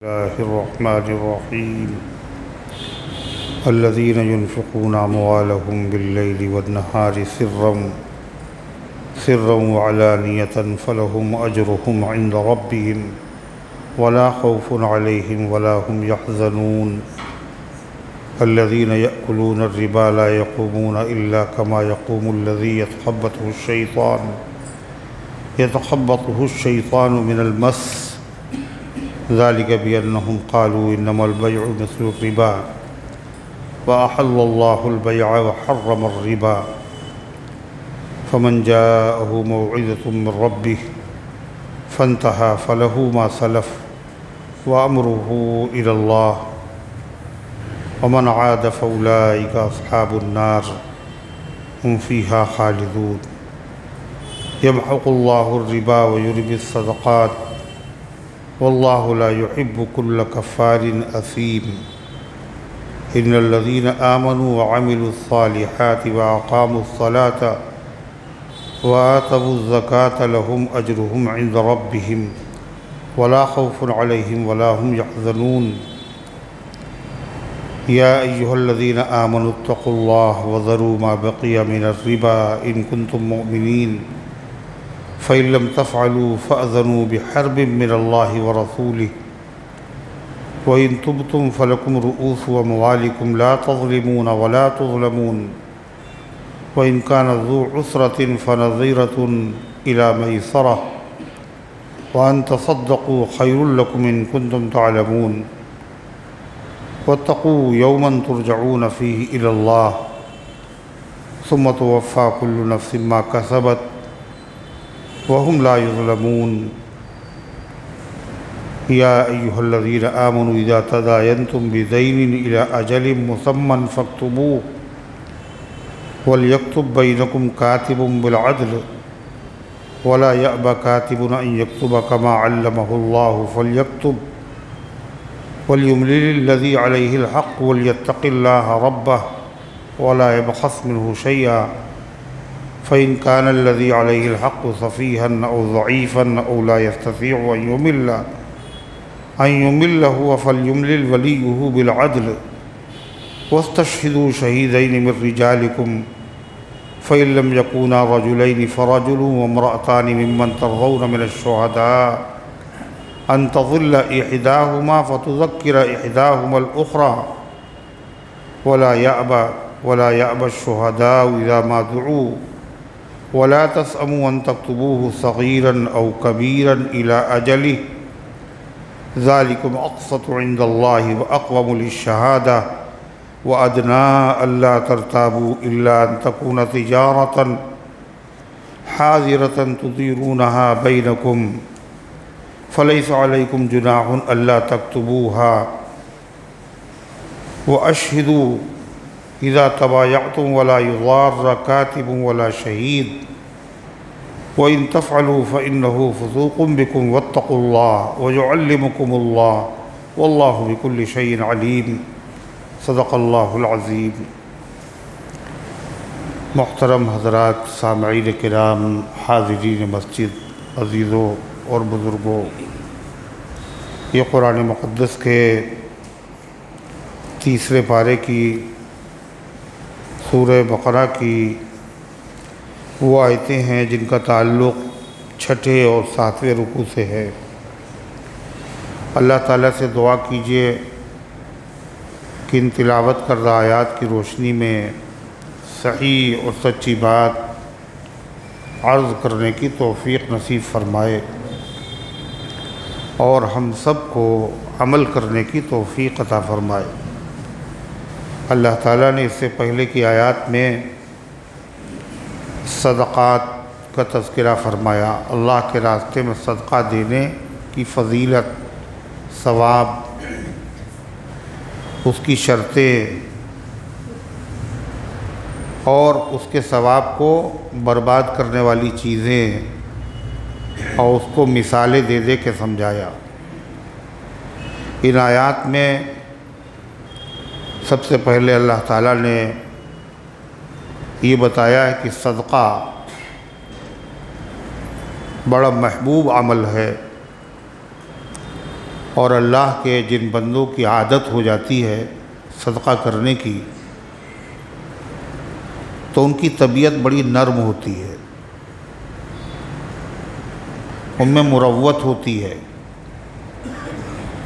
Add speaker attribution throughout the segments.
Speaker 1: الله الرحمن الرحيم الذين ينفقون أموالهم بالليل والنهار سرا وعلانية فلهم أجرهم عند ربهم ولا خوف عليهم ولا هم يحزنون الذين يأكلون الربا لا يقومون إلا كما يقوم الذي يتخبطه الشيطان من المس ذلك بأنهم قالوا إنما البيع مثل الربا وأحل الله البيع وحرم الربا فمن جاءه موعظة من ربه فانتهى فله ما سلف وأمره إلى الله ومن عاد فأولئك أصحاب النار هم فيها خالدون يمحق الله الربا ويربي الصدقات والله لا يحب كل كفار أثيم إن الذين آمنوا وعملوا الصالحات وأقاموا الصلاة وآتوا الزكاة لهم أجرهم عند ربهم ولا خوف عليهم ولا هم يحزنون يا أيها الذين آمنوا اتقوا الله وذروا ما بقي من الربا إن كنتم مؤمنين فإن لم تفعلوا فأذنوا بحرب من الله ورسوله وإن تبتم فلكم رؤوس أموالكم لا تظلمون ولا تظلمون وإن كان ذو عسرة فنظيرة إلى ميسرة وأن تصدقوا خير لكم إن كنتم تعلمون واتقوا يوما ترجعون فيه إلى الله ثم توفى كل نفس ما كسبت وهم لا يظلمون يا أيها الذين آمنوا إذا تداينتم بدين إلى أجل مسمى فاكتبوه وليكتب بينكم كاتب بالعدل ولا يأبى كاتب أن يكتب كما علمه الله فليكتب وليملل الذي عليه الحق وليتق الله ربه ولا يبخس منه شيئا فإن كان الذي عليه الحق سفيها أو ضعيفا أو لا يستطيع أن يمل هو فليملل وليه بالعدل واستشهدوا شهيدين من رجالكم فإن لم يكونا رجلين فرجل وامرأتان ممن ترضون من الشهداء أن تضل إحداهما فتذكر إحداهما الأخرى ولا يأبى الشهداء إذا ما دعوا ولا تسأموا أن تكتبوه صغيرا أو كبيرا إلى أجله ذلكم أقسط عند الله وأقوم للشهادة وأدنى ألا ترتابوا إلا أن تكون تجارة حاضرة تديرونها بينكم فليس عليكم جناح ألا تكتبوها وأشهدوا إذا تبايعتم ولا يضار كاتب ولا شهيد وإن تفعلوا فإنه فسوق بكم واتقوا الله ويعلمكم الله والله بكل شيء عليم صدق اللہ العظیم۔ محترم حضرات، سامعین کرام، حاضرین مسجد، عزیزوں اور بزرگوں، یہ قرآن مقدس کے تیسرے پارے کی سورہ بقرہ کی وہ آیتیں ہیں جن کا تعلق چھٹے اور ساتویں رکوع سے ہے۔ اللہ تعالیٰ سے دعا کیجیے کہ ان تلاوت کردہ آیات کی روشنی میں صحیح اور سچی بات عرض کرنے کی توفیق نصیب فرمائے اور ہم سب کو عمل کرنے کی توفیق عطا فرمائے۔ اللہ تعالیٰ نے اس سے پہلے کی آیات میں صدقات کا تذکرہ فرمایا، اللہ کے راستے میں صدقہ دینے کی فضیلت، ثواب، اس کی شرطیں اور اس کے ثواب کو برباد کرنے والی چیزیں اور اس کو مثالیں دے دے کے سمجھایا۔ ان آیات میں سب سے پہلے اللہ تعالیٰ نے یہ بتایا ہے کہ صدقہ بڑا محبوب عمل ہے اور اللہ کے جن بندوں کی عادت ہو جاتی ہے صدقہ کرنے کی تو ان کی طبیعت بڑی نرم ہوتی ہے، ان میں مروت ہوتی ہے،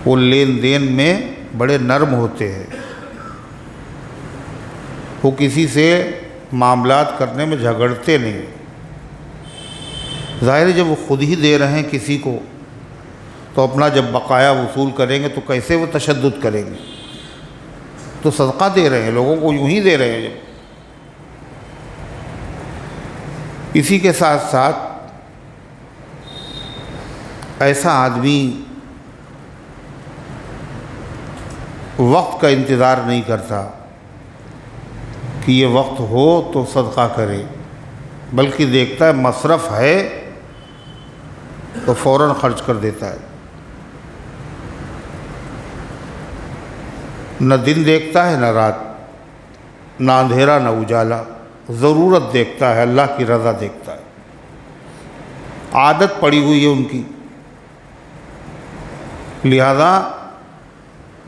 Speaker 1: وہ لین دین میں بڑے نرم ہوتے ہیں، وہ کسی سے معاملات کرنے میں جھگڑتے نہیں۔ ظاہر ہے جب وہ خود ہی دے رہے ہیں کسی کو تو اپنا جب بقایا وصول کریں گے تو کیسے وہ تشدد کریں گے؟ تو صدقہ دے رہے ہیں، لوگوں کو یوں ہی دے رہے ہیں۔ جب اسی کے ساتھ ساتھ ایسا آدمی وقت کا انتظار نہیں کرتا کہ یہ وقت ہو تو صدقہ کرے، بلکہ دیکھتا ہے مصرف ہے تو فوراً خرچ کر دیتا ہے، نہ دن دیکھتا ہے نہ رات، نہ اندھیرا نہ اجالا، ضرورت دیکھتا ہے، اللہ کی رضا دیکھتا ہے۔ عادت پڑی ہوئی ہے ان کی، لہذا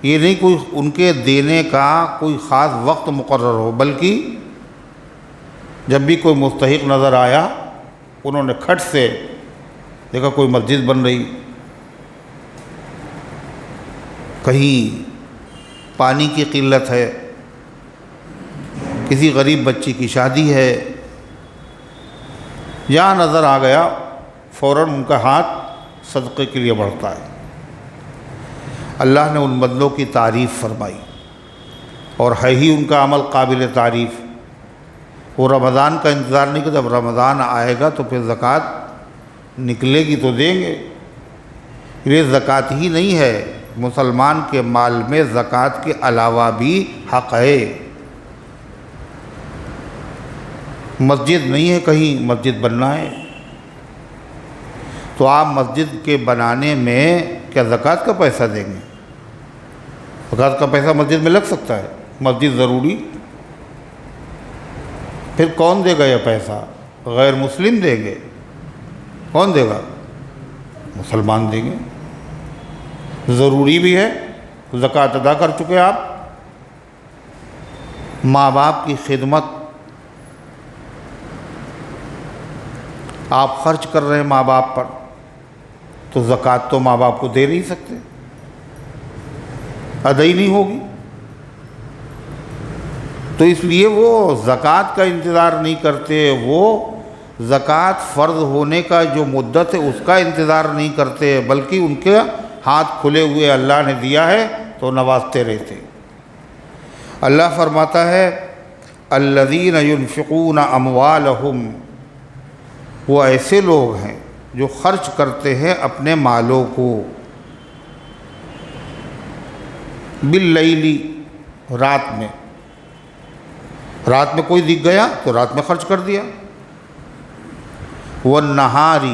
Speaker 1: یہ نہیں کوئی ان کے دینے کا کوئی خاص وقت مقرر ہو، بلکہ جب بھی کوئی مستحق نظر آیا انہوں نے کھٹ سے دیکھا کوئی مسجد بن رہی، کہیں پانی کی قلت ہے، کسی غریب بچی کی شادی ہے، جہاں نظر آ گیا فوراً ان کا ہاتھ صدقے کے لیے بڑھتا ہے۔ اللہ نے ان بندوں کی تعریف فرمائی اور ہے ہی ان کا عمل قابل تعریف۔ وہ رمضان کا انتظار نہیں کہ جب رمضان آئے گا تو پھر زکوٰۃ نکلے گی تو دیں گے، یہ زکوٰۃ ہی نہیں ہے، مسلمان کے مال میں زکوٰۃ کے علاوہ بھی حق ہے۔ مسجد نہیں ہے کہیں مسجد بننا ہے تو آپ مسجد کے بنانے میں کیا زکوٰۃ کا پیسہ دیں گے؟ زکوٰۃ کا پیسہ مسجد میں لگ سکتا ہے؟ مسجد ضروری، پھر کون دے گا یہ پیسہ؟ غیر مسلم دیں گے۔ کون دے گا؟ مسلمان دیں گے۔ ضروری بھی ہے، زکوٰۃ ادا کر چکے آپ۔ ماں باپ کی خدمت آپ خرچ کر رہے ہیں ماں باپ پر، تو زکوٰۃ تو ماں باپ کو دے نہیں سکتے، ادا ہی نہیں ہوگی۔ تو اس لیے وہ زکوٰۃ کا انتظار نہیں کرتے، وہ زکوٰۃ فرض ہونے کا جو مدت ہے اس کا انتظار نہیں کرتے، بلکہ ان کے ہاتھ کھلے ہوئے اللہ نے دیا ہے تو نوازتے رہتے۔ اللہ فرماتا ہے الذین ينفقون اموالہم، وہ ایسے لوگ ہیں جو خرچ کرتے ہیں اپنے مالوں کو، باللیل، رات میں۔ رات میں کوئی دکھ گیا تو رات میں خرچ کر دیا، والنہار،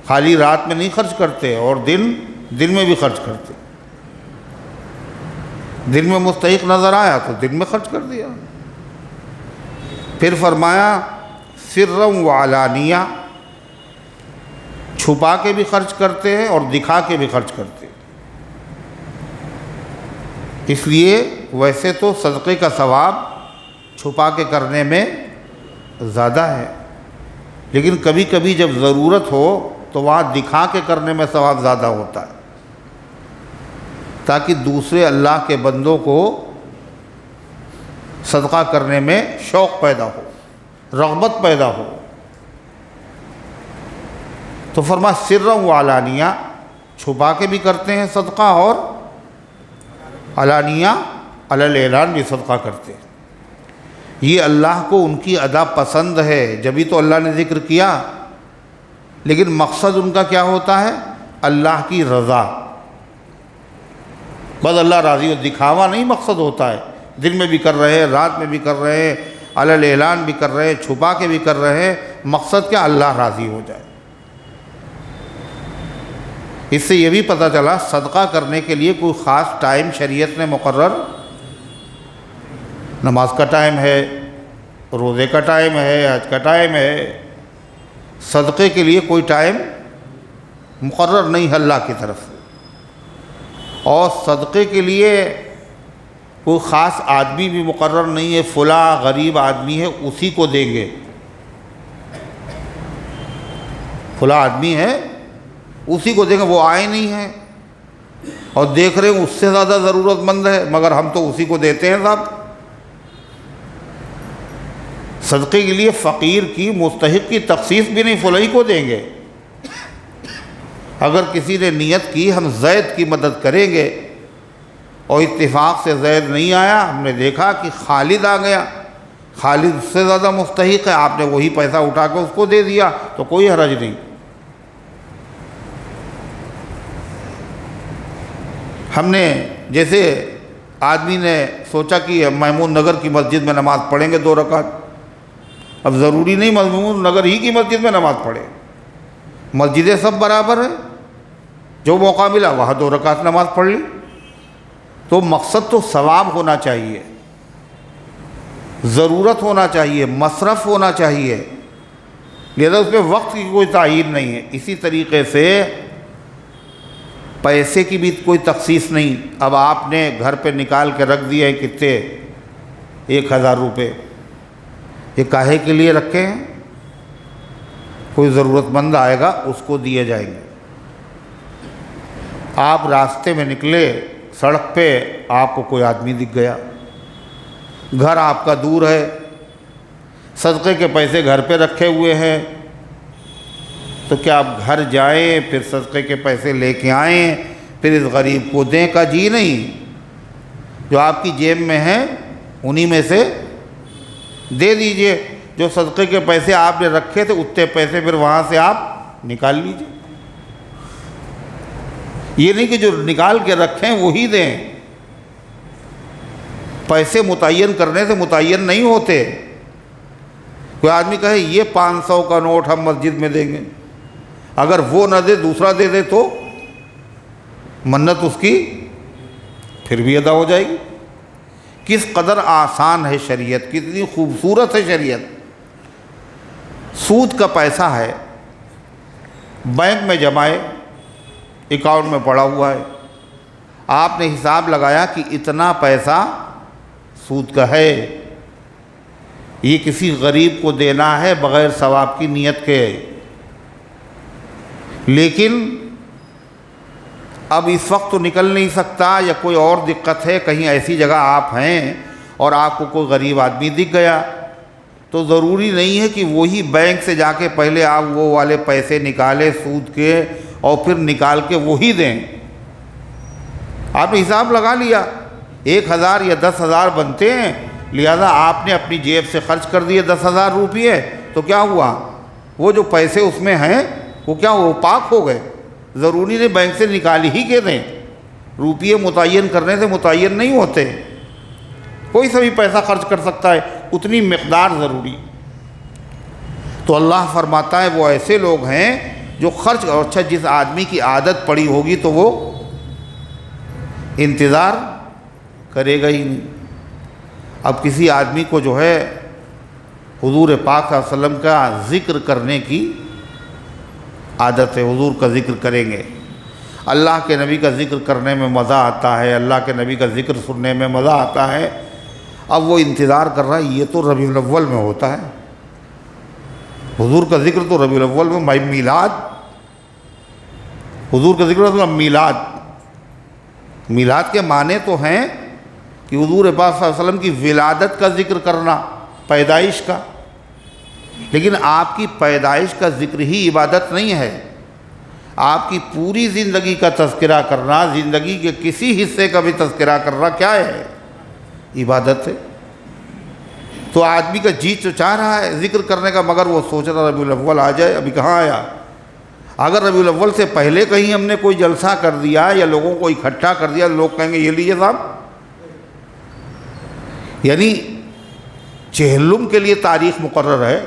Speaker 1: خالی رات میں نہیں خرچ کرتے، اور دن میں بھی خرچ کرتے۔ دن میں مستحق نظر آیا تو دن میں خرچ کر دیا۔ پھر فرمایا سرا وعلانیہ، چھپا کے بھی خرچ کرتے ہیں اور دکھا کے بھی خرچ کرتے ہیں۔ اس لیے ویسے تو صدقے کا ثواب چھپا کے کرنے میں زیادہ ہے، لیکن کبھی کبھی جب ضرورت ہو تو وہاں دکھا کے کرنے میں ثواب زیادہ ہوتا ہے، تاکہ دوسرے اللہ کے بندوں کو صدقہ کرنے میں شوق پیدا ہو، رغبت پیدا ہو۔ تو فرمایا سرا وعلانیہ، چھپا کے بھی کرتے ہیں صدقہ اور علانیہ، علی الاعلان بھی صدقہ کرتے ہیں۔ یہ اللہ کو ان کی ادا پسند ہے، جبھی تو اللہ نے ذکر کیا، لیکن مقصد ان کا کیا ہوتا ہے؟ اللہ کی رضا، بس اللہ راضی ہو، دکھاوا نہیں مقصد ہوتا ہے۔ دن میں بھی کر رہے ہیں، رات میں بھی کر رہے ہیں، علی الاعلان بھی کر رہے ہیں، چھپا کے بھی کر رہے ہیں، مقصد کیا؟ اللہ راضی ہو جائے۔ اس سے یہ بھی پتہ چلا صدقہ کرنے کے لیے کوئی خاص ٹائم شریعت نے مقرر، نماز کا ٹائم ہے، روزے کا ٹائم ہے، حج کا ٹائم ہے، صدقے کے لیے کوئی ٹائم مقرر نہیں ہے اللہ کی طرف سے۔ اور صدقے کے لیے کوئی خاص آدمی بھی مقرر نہیں ہے، فلاں غریب آدمی ہے اسی کو دیں گے، فلاں آدمی ہے اسی کو دیں گے، وہ آئے نہیں ہیں اور دیکھ رہے ہیں اس سے زیادہ ضرورت مند ہے مگر ہم تو اسی کو دیتے ہیں صاحب۔ صدقے کے لیے فقیر کی مستحق کی تخصیص بھی نہیں، فلاں کو دیں گے۔ اگر کسی نے نیت کی ہم زید کی مدد کریں گے اور اتفاق سے زید نہیں آیا، ہم نے دیکھا کہ خالد آ گیا، خالد اس سے زیادہ مستحق ہے، آپ نے وہی پیسہ اٹھا کے اس کو دے دیا تو کوئی حرج نہیں۔ ہم نے جیسے آدمی نے سوچا کہ میمون نگر کی مسجد میں نماز پڑھیں گے 2 رکعت، اب ضروری نہیں میمون نگر ہی کی مسجد میں نماز پڑھے، مسجدیں سب برابر ہیں، جو موقع ملا وہاں 2 رکعت نماز پڑھ لی۔ تو مقصد تو ثواب ہونا چاہیے، ضرورت ہونا چاہیے، مصرف ہونا چاہیے، لہذا اس میں وقت کی کوئی تعین نہیں ہے۔ اسی طریقے سے پیسے کی بھی کوئی تخصیص نہیں۔ اب آپ نے گھر پہ نکال کے رکھ دیے ہیں کتنے 1000 روپے، یہ کاہے کے لیے رکھے ہیں؟ کوئی ضرورت مند آئے گا اس کو دیے جائیں گے۔ آپ راستے میں نکلے، سڑک پہ آپ کو کوئی آدمی دکھ گیا، گھر آپ کا دور ہے، صدقے کے پیسے گھر پہ رکھے ہوئے ہیں، تو کیا آپ گھر جائیں پھر صدقے کے پیسے لے کے آئیں پھر اس غریب کو دیں؟ کا جی نہیں، جو آپ کی جیب میں ہیں انہی میں سے دے دیجئے، جو صدقے کے پیسے آپ نے رکھے تھے اتنے پیسے پھر وہاں سے آپ نکال لیجئے۔ یہ نہیں کہ جو نکال کے رکھیں وہی دیں، پیسے متعین کرنے سے متعین نہیں ہوتے۔ کوئی آدمی کہے یہ 500 کا نوٹ ہم مسجد میں دیں گے، اگر وہ نہ دے دوسرا دے دے تو منت اس کی پھر بھی ادا ہو جائے گی۔ کس قدر آسان ہے شریعت، کتنی خوبصورت ہے شریعت۔ سود کا پیسہ ہے، بینک میں جمع ہے، اکاؤنٹ میں پڑا ہوا ہے، آپ نے حساب لگایا کہ اتنا پیسہ سود کا ہے، یہ کسی غریب کو دینا ہے بغیر ثواب کی نیت کے، لیکن اب اس وقت تو نکل نہیں سکتا یا کوئی اور دقت ہے، کہیں ایسی جگہ آپ ہیں اور آپ کو کوئی غریب آدمی دکھ گیا، تو ضروری نہیں ہے کہ وہی بینک سے جا کے پہلے آپ وہ والے پیسے نکالیں سود کے اور پھر نکال کے وہی دیں۔ آپ نے حساب لگا لیا 1000 یا 10,000 بنتے ہیں، لہذا آپ نے اپنی جیب سے خرچ کر دیے 10,000 روپیے، تو کیا ہوا؟ وہ جو پیسے اس میں ہیں وہ کیا وہ پاک ہو گئے؟ ضروری نہیں بینک سے نکال ہی کے دیں، روپیے متعین کرنے سے متعین نہیں ہوتے، کوئی سا بھی پیسہ خرچ کر سکتا ہے، اتنی مقدار ضروری۔ تو اللہ فرماتا ہے وہ ایسے لوگ ہیں جو خرچ، اور اچھا جس آدمی کی عادت پڑی ہوگی تو وہ انتظار کرے گا ہی نہیں۔ اب کسی آدمی کو جو ہے حضور پاک صلی اللہ علیہ وسلم کا ذکر کرنے کی عادت ہے، حضور کا ذکر کریں گے، اللہ کے نبی کا ذکر کرنے میں مزہ آتا ہے، اللہ کے نبی کا ذکر سننے میں مزہ آتا ہے، اب وہ انتظار کر رہا ہے یہ تو ربیع الاول میں ہوتا ہے، حضور کا ذکر تو ربیع الاول میں، میلاد، حضور کا ذکر تو میلاد، میلاد کے معنی تو ہیں کہ حضور پاک صلی اللہ علیہ وسلم کی ولادت کا ذکر کرنا، پیدائش کا، لیکن آپ کی پیدائش کا ذکر ہی عبادت نہیں ہے، آپ کی پوری زندگی کا تذکرہ کرنا، زندگی کے کسی حصے کا بھی تذکرہ کرنا کیا ہے؟ عبادت ہے۔ تو آدمی کا جی تو چاہ رہا ہے ذکر کرنے کا، مگر وہ سوچ رہا ربیع الاول آ جائے، ابھی کہاں آیا؟ اگر ربیع الاول سے پہلے کہیں ہم نے کوئی جلسہ کر دیا یا لوگوں کو اکٹھا کر دیا، لوگ کہیں گے یہ لیجیے صاحب، یعنی چہلم کے لیے تاریخ مقرر ہے،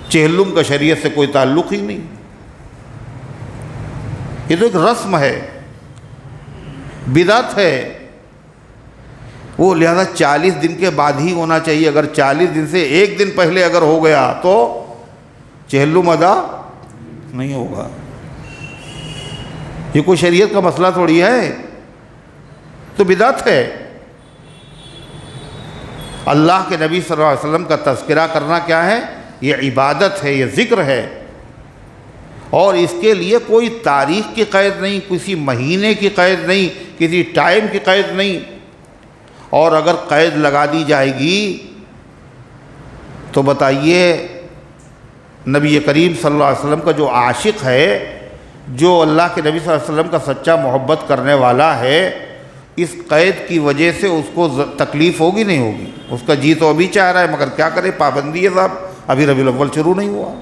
Speaker 1: چہلم کا شریعت سے کوئی تعلق ہی نہیں، یہ تو ایک رسم ہے، بدعت ہے، وہ لہذا 40 دن کے بعد ہی ہونا چاہیے، اگر 40 دن سے ایک دن پہلے اگر ہو گیا تو چہلم ادا نہیں ہوگا۔ یہ کوئی شریعت کا مسئلہ تھوڑی ہے، تو بدعت ہے۔ اللہ کے نبی صلی اللہ علیہ وسلم کا تذکرہ کرنا کیا ہے؟ یہ عبادت ہے، یہ ذکر ہے، اور اس کے لیے کوئی تاریخ کی قید نہیں، کسی مہینے کی قید نہیں، کسی ٹائم کی قید نہیں۔ اور اگر قید لگا دی جائے گی تو بتائیے نبی کریم صلی اللہ علیہ وسلم کا جو عاشق ہے، جو اللہ کے نبی صلی اللہ علیہ وسلم کا سچا محبت کرنے والا ہے، اس قید کی وجہ سے اس کو تکلیف ہوگی نہیں ہوگی؟ اس کا جی تو ابھی چاہ رہا ہے، مگر کیا کرے، پابندی ہے صاحب، ابھی ربیع الاول شروع نہیں ہوا،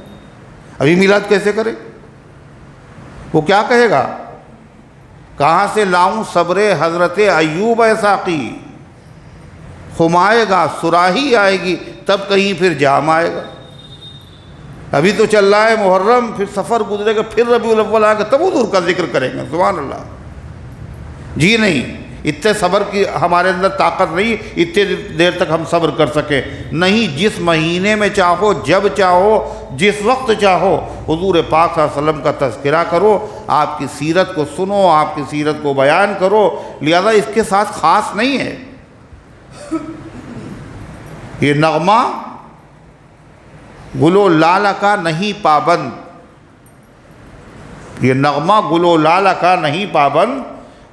Speaker 1: ابھی میلاد کیسے کرے؟ وہ کیا کہے گا؟ کہاں سے لاؤں صبر حضرت ایوب اے ساقی، خمائے گا صراحی آئے گی تب کہیں پھر جام آئے گا۔ ابھی تو چل رہا ہے محرم، پھر سفر گزرے گا، پھر ربیع الاول آئے گا، تب حضور کا ذکر کریں گے۔ سبحان اللہ۔ جی نہیں، اتنے صبر کی ہمارے اندر طاقت نہیں، اتنے دیر تک ہم صبر کر سکے نہیں۔ جس مہینے میں چاہو، جب چاہو، جس وقت چاہو، حضور پاک صلی اللہ علیہ وسلم کا تذکرہ کرو، آپ کی سیرت کو سنو، آپ کی سیرت کو بیان کرو، لہذا اس کے ساتھ خاص نہیں ہے۔ یہ نغمہ گل و لالہ کا نہیں پابند، یہ نغمہ گل و لالہ کا نہیں پابند،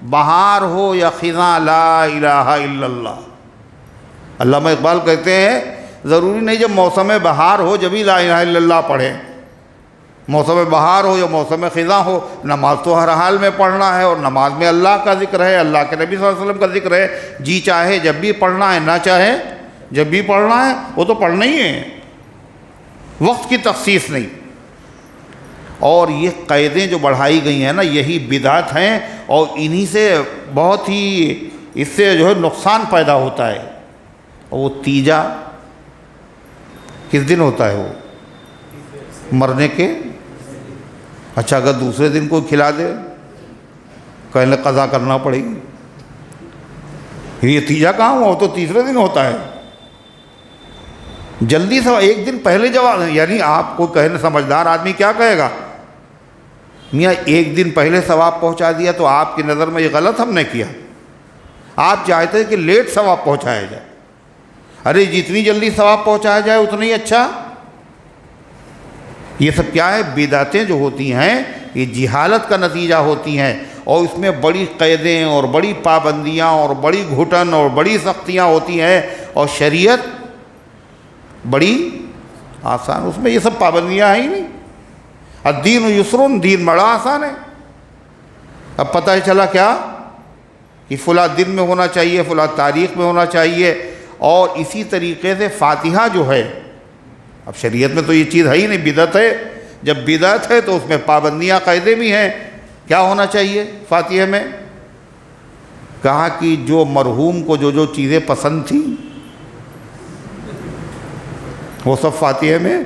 Speaker 1: بہار ہو یا خزاں لا الہ الا اللہ۔ علامہ اقبال کہتے ہیں ضروری نہیں جب موسم بہار ہو جبھی لا الہ الا اللہ پڑھیں، موسم بہار ہو یا موسم خزاں ہو، نماز تو ہر حال میں پڑھنا ہے، اور نماز میں اللہ کا ذکر ہے، اللہ کے نبی صلی اللہ علیہ وسلم کا ذکر ہے۔ جی چاہے جب بھی پڑھنا ہے، نہ چاہے جب بھی پڑھنا ہے، وہ تو پڑھنا ہی ہے، وقت کی تخصیص نہیں۔ اور یہ قیدیں جو بڑھائی گئی ہیں نا، یہی بدعت ہیں، اور انہی سے بہت ہی اس سے جو ہے نقصان پیدا ہوتا ہے۔ اور وہ تیجا کس دن ہوتا ہے؟ وہ مرنے کے، اچھا اگر دوسرے دن کوئی کھلا دے، کہنے قضا کرنا پڑے گی، یہ تیجا کہاں ہوا؟ وہ تو تیسرے دن ہوتا ہے۔ جلدی سے ایک دن پہلے جواب، یعنی آپ کو کہنے سمجھدار آدمی کیا کہے گا؟ میاں ایک دن پہلے ثواب پہنچا دیا تو آپ کی نظر میں یہ غلط ہم نے کیا، آپ چاہتے ہیں کہ لیٹ ثواب پہنچایا جائے۔ ارے جتنی جلدی ثواب پہنچایا جائے اتنا ہی اچھا۔ یہ سب کیا ہے؟ بدعتیں جو ہوتی ہیں یہ جہالت کا نتیجہ ہوتی ہیں، اور اس میں بڑی قیدیں اور بڑی پابندیاں اور بڑی گھٹن اور بڑی سختیاں ہوتی ہیں، اور شریعت بڑی آسان، اس میں یہ سب پابندیاں ہیں ہی نہیں۔ الدین یسرن، دین بڑا آسان ہے۔ اب پتہ چلا کیا کہ فلاں دن میں ہونا چاہیے، فلاں تاریخ میں ہونا چاہیے، اور اسی طریقے سے فاتحہ جو ہے، اب شریعت میں تو یہ چیز ہے ہی نہیں، بدعت ہے۔ جب بدعت ہے تو اس میں پابندیاں قاعدے بھی ہیں۔ کیا ہونا چاہیے فاتحہ میں؟ کہا کہ جو مرحوم کو جو جو چیزیں پسند تھیں وہ سب فاتحہ میں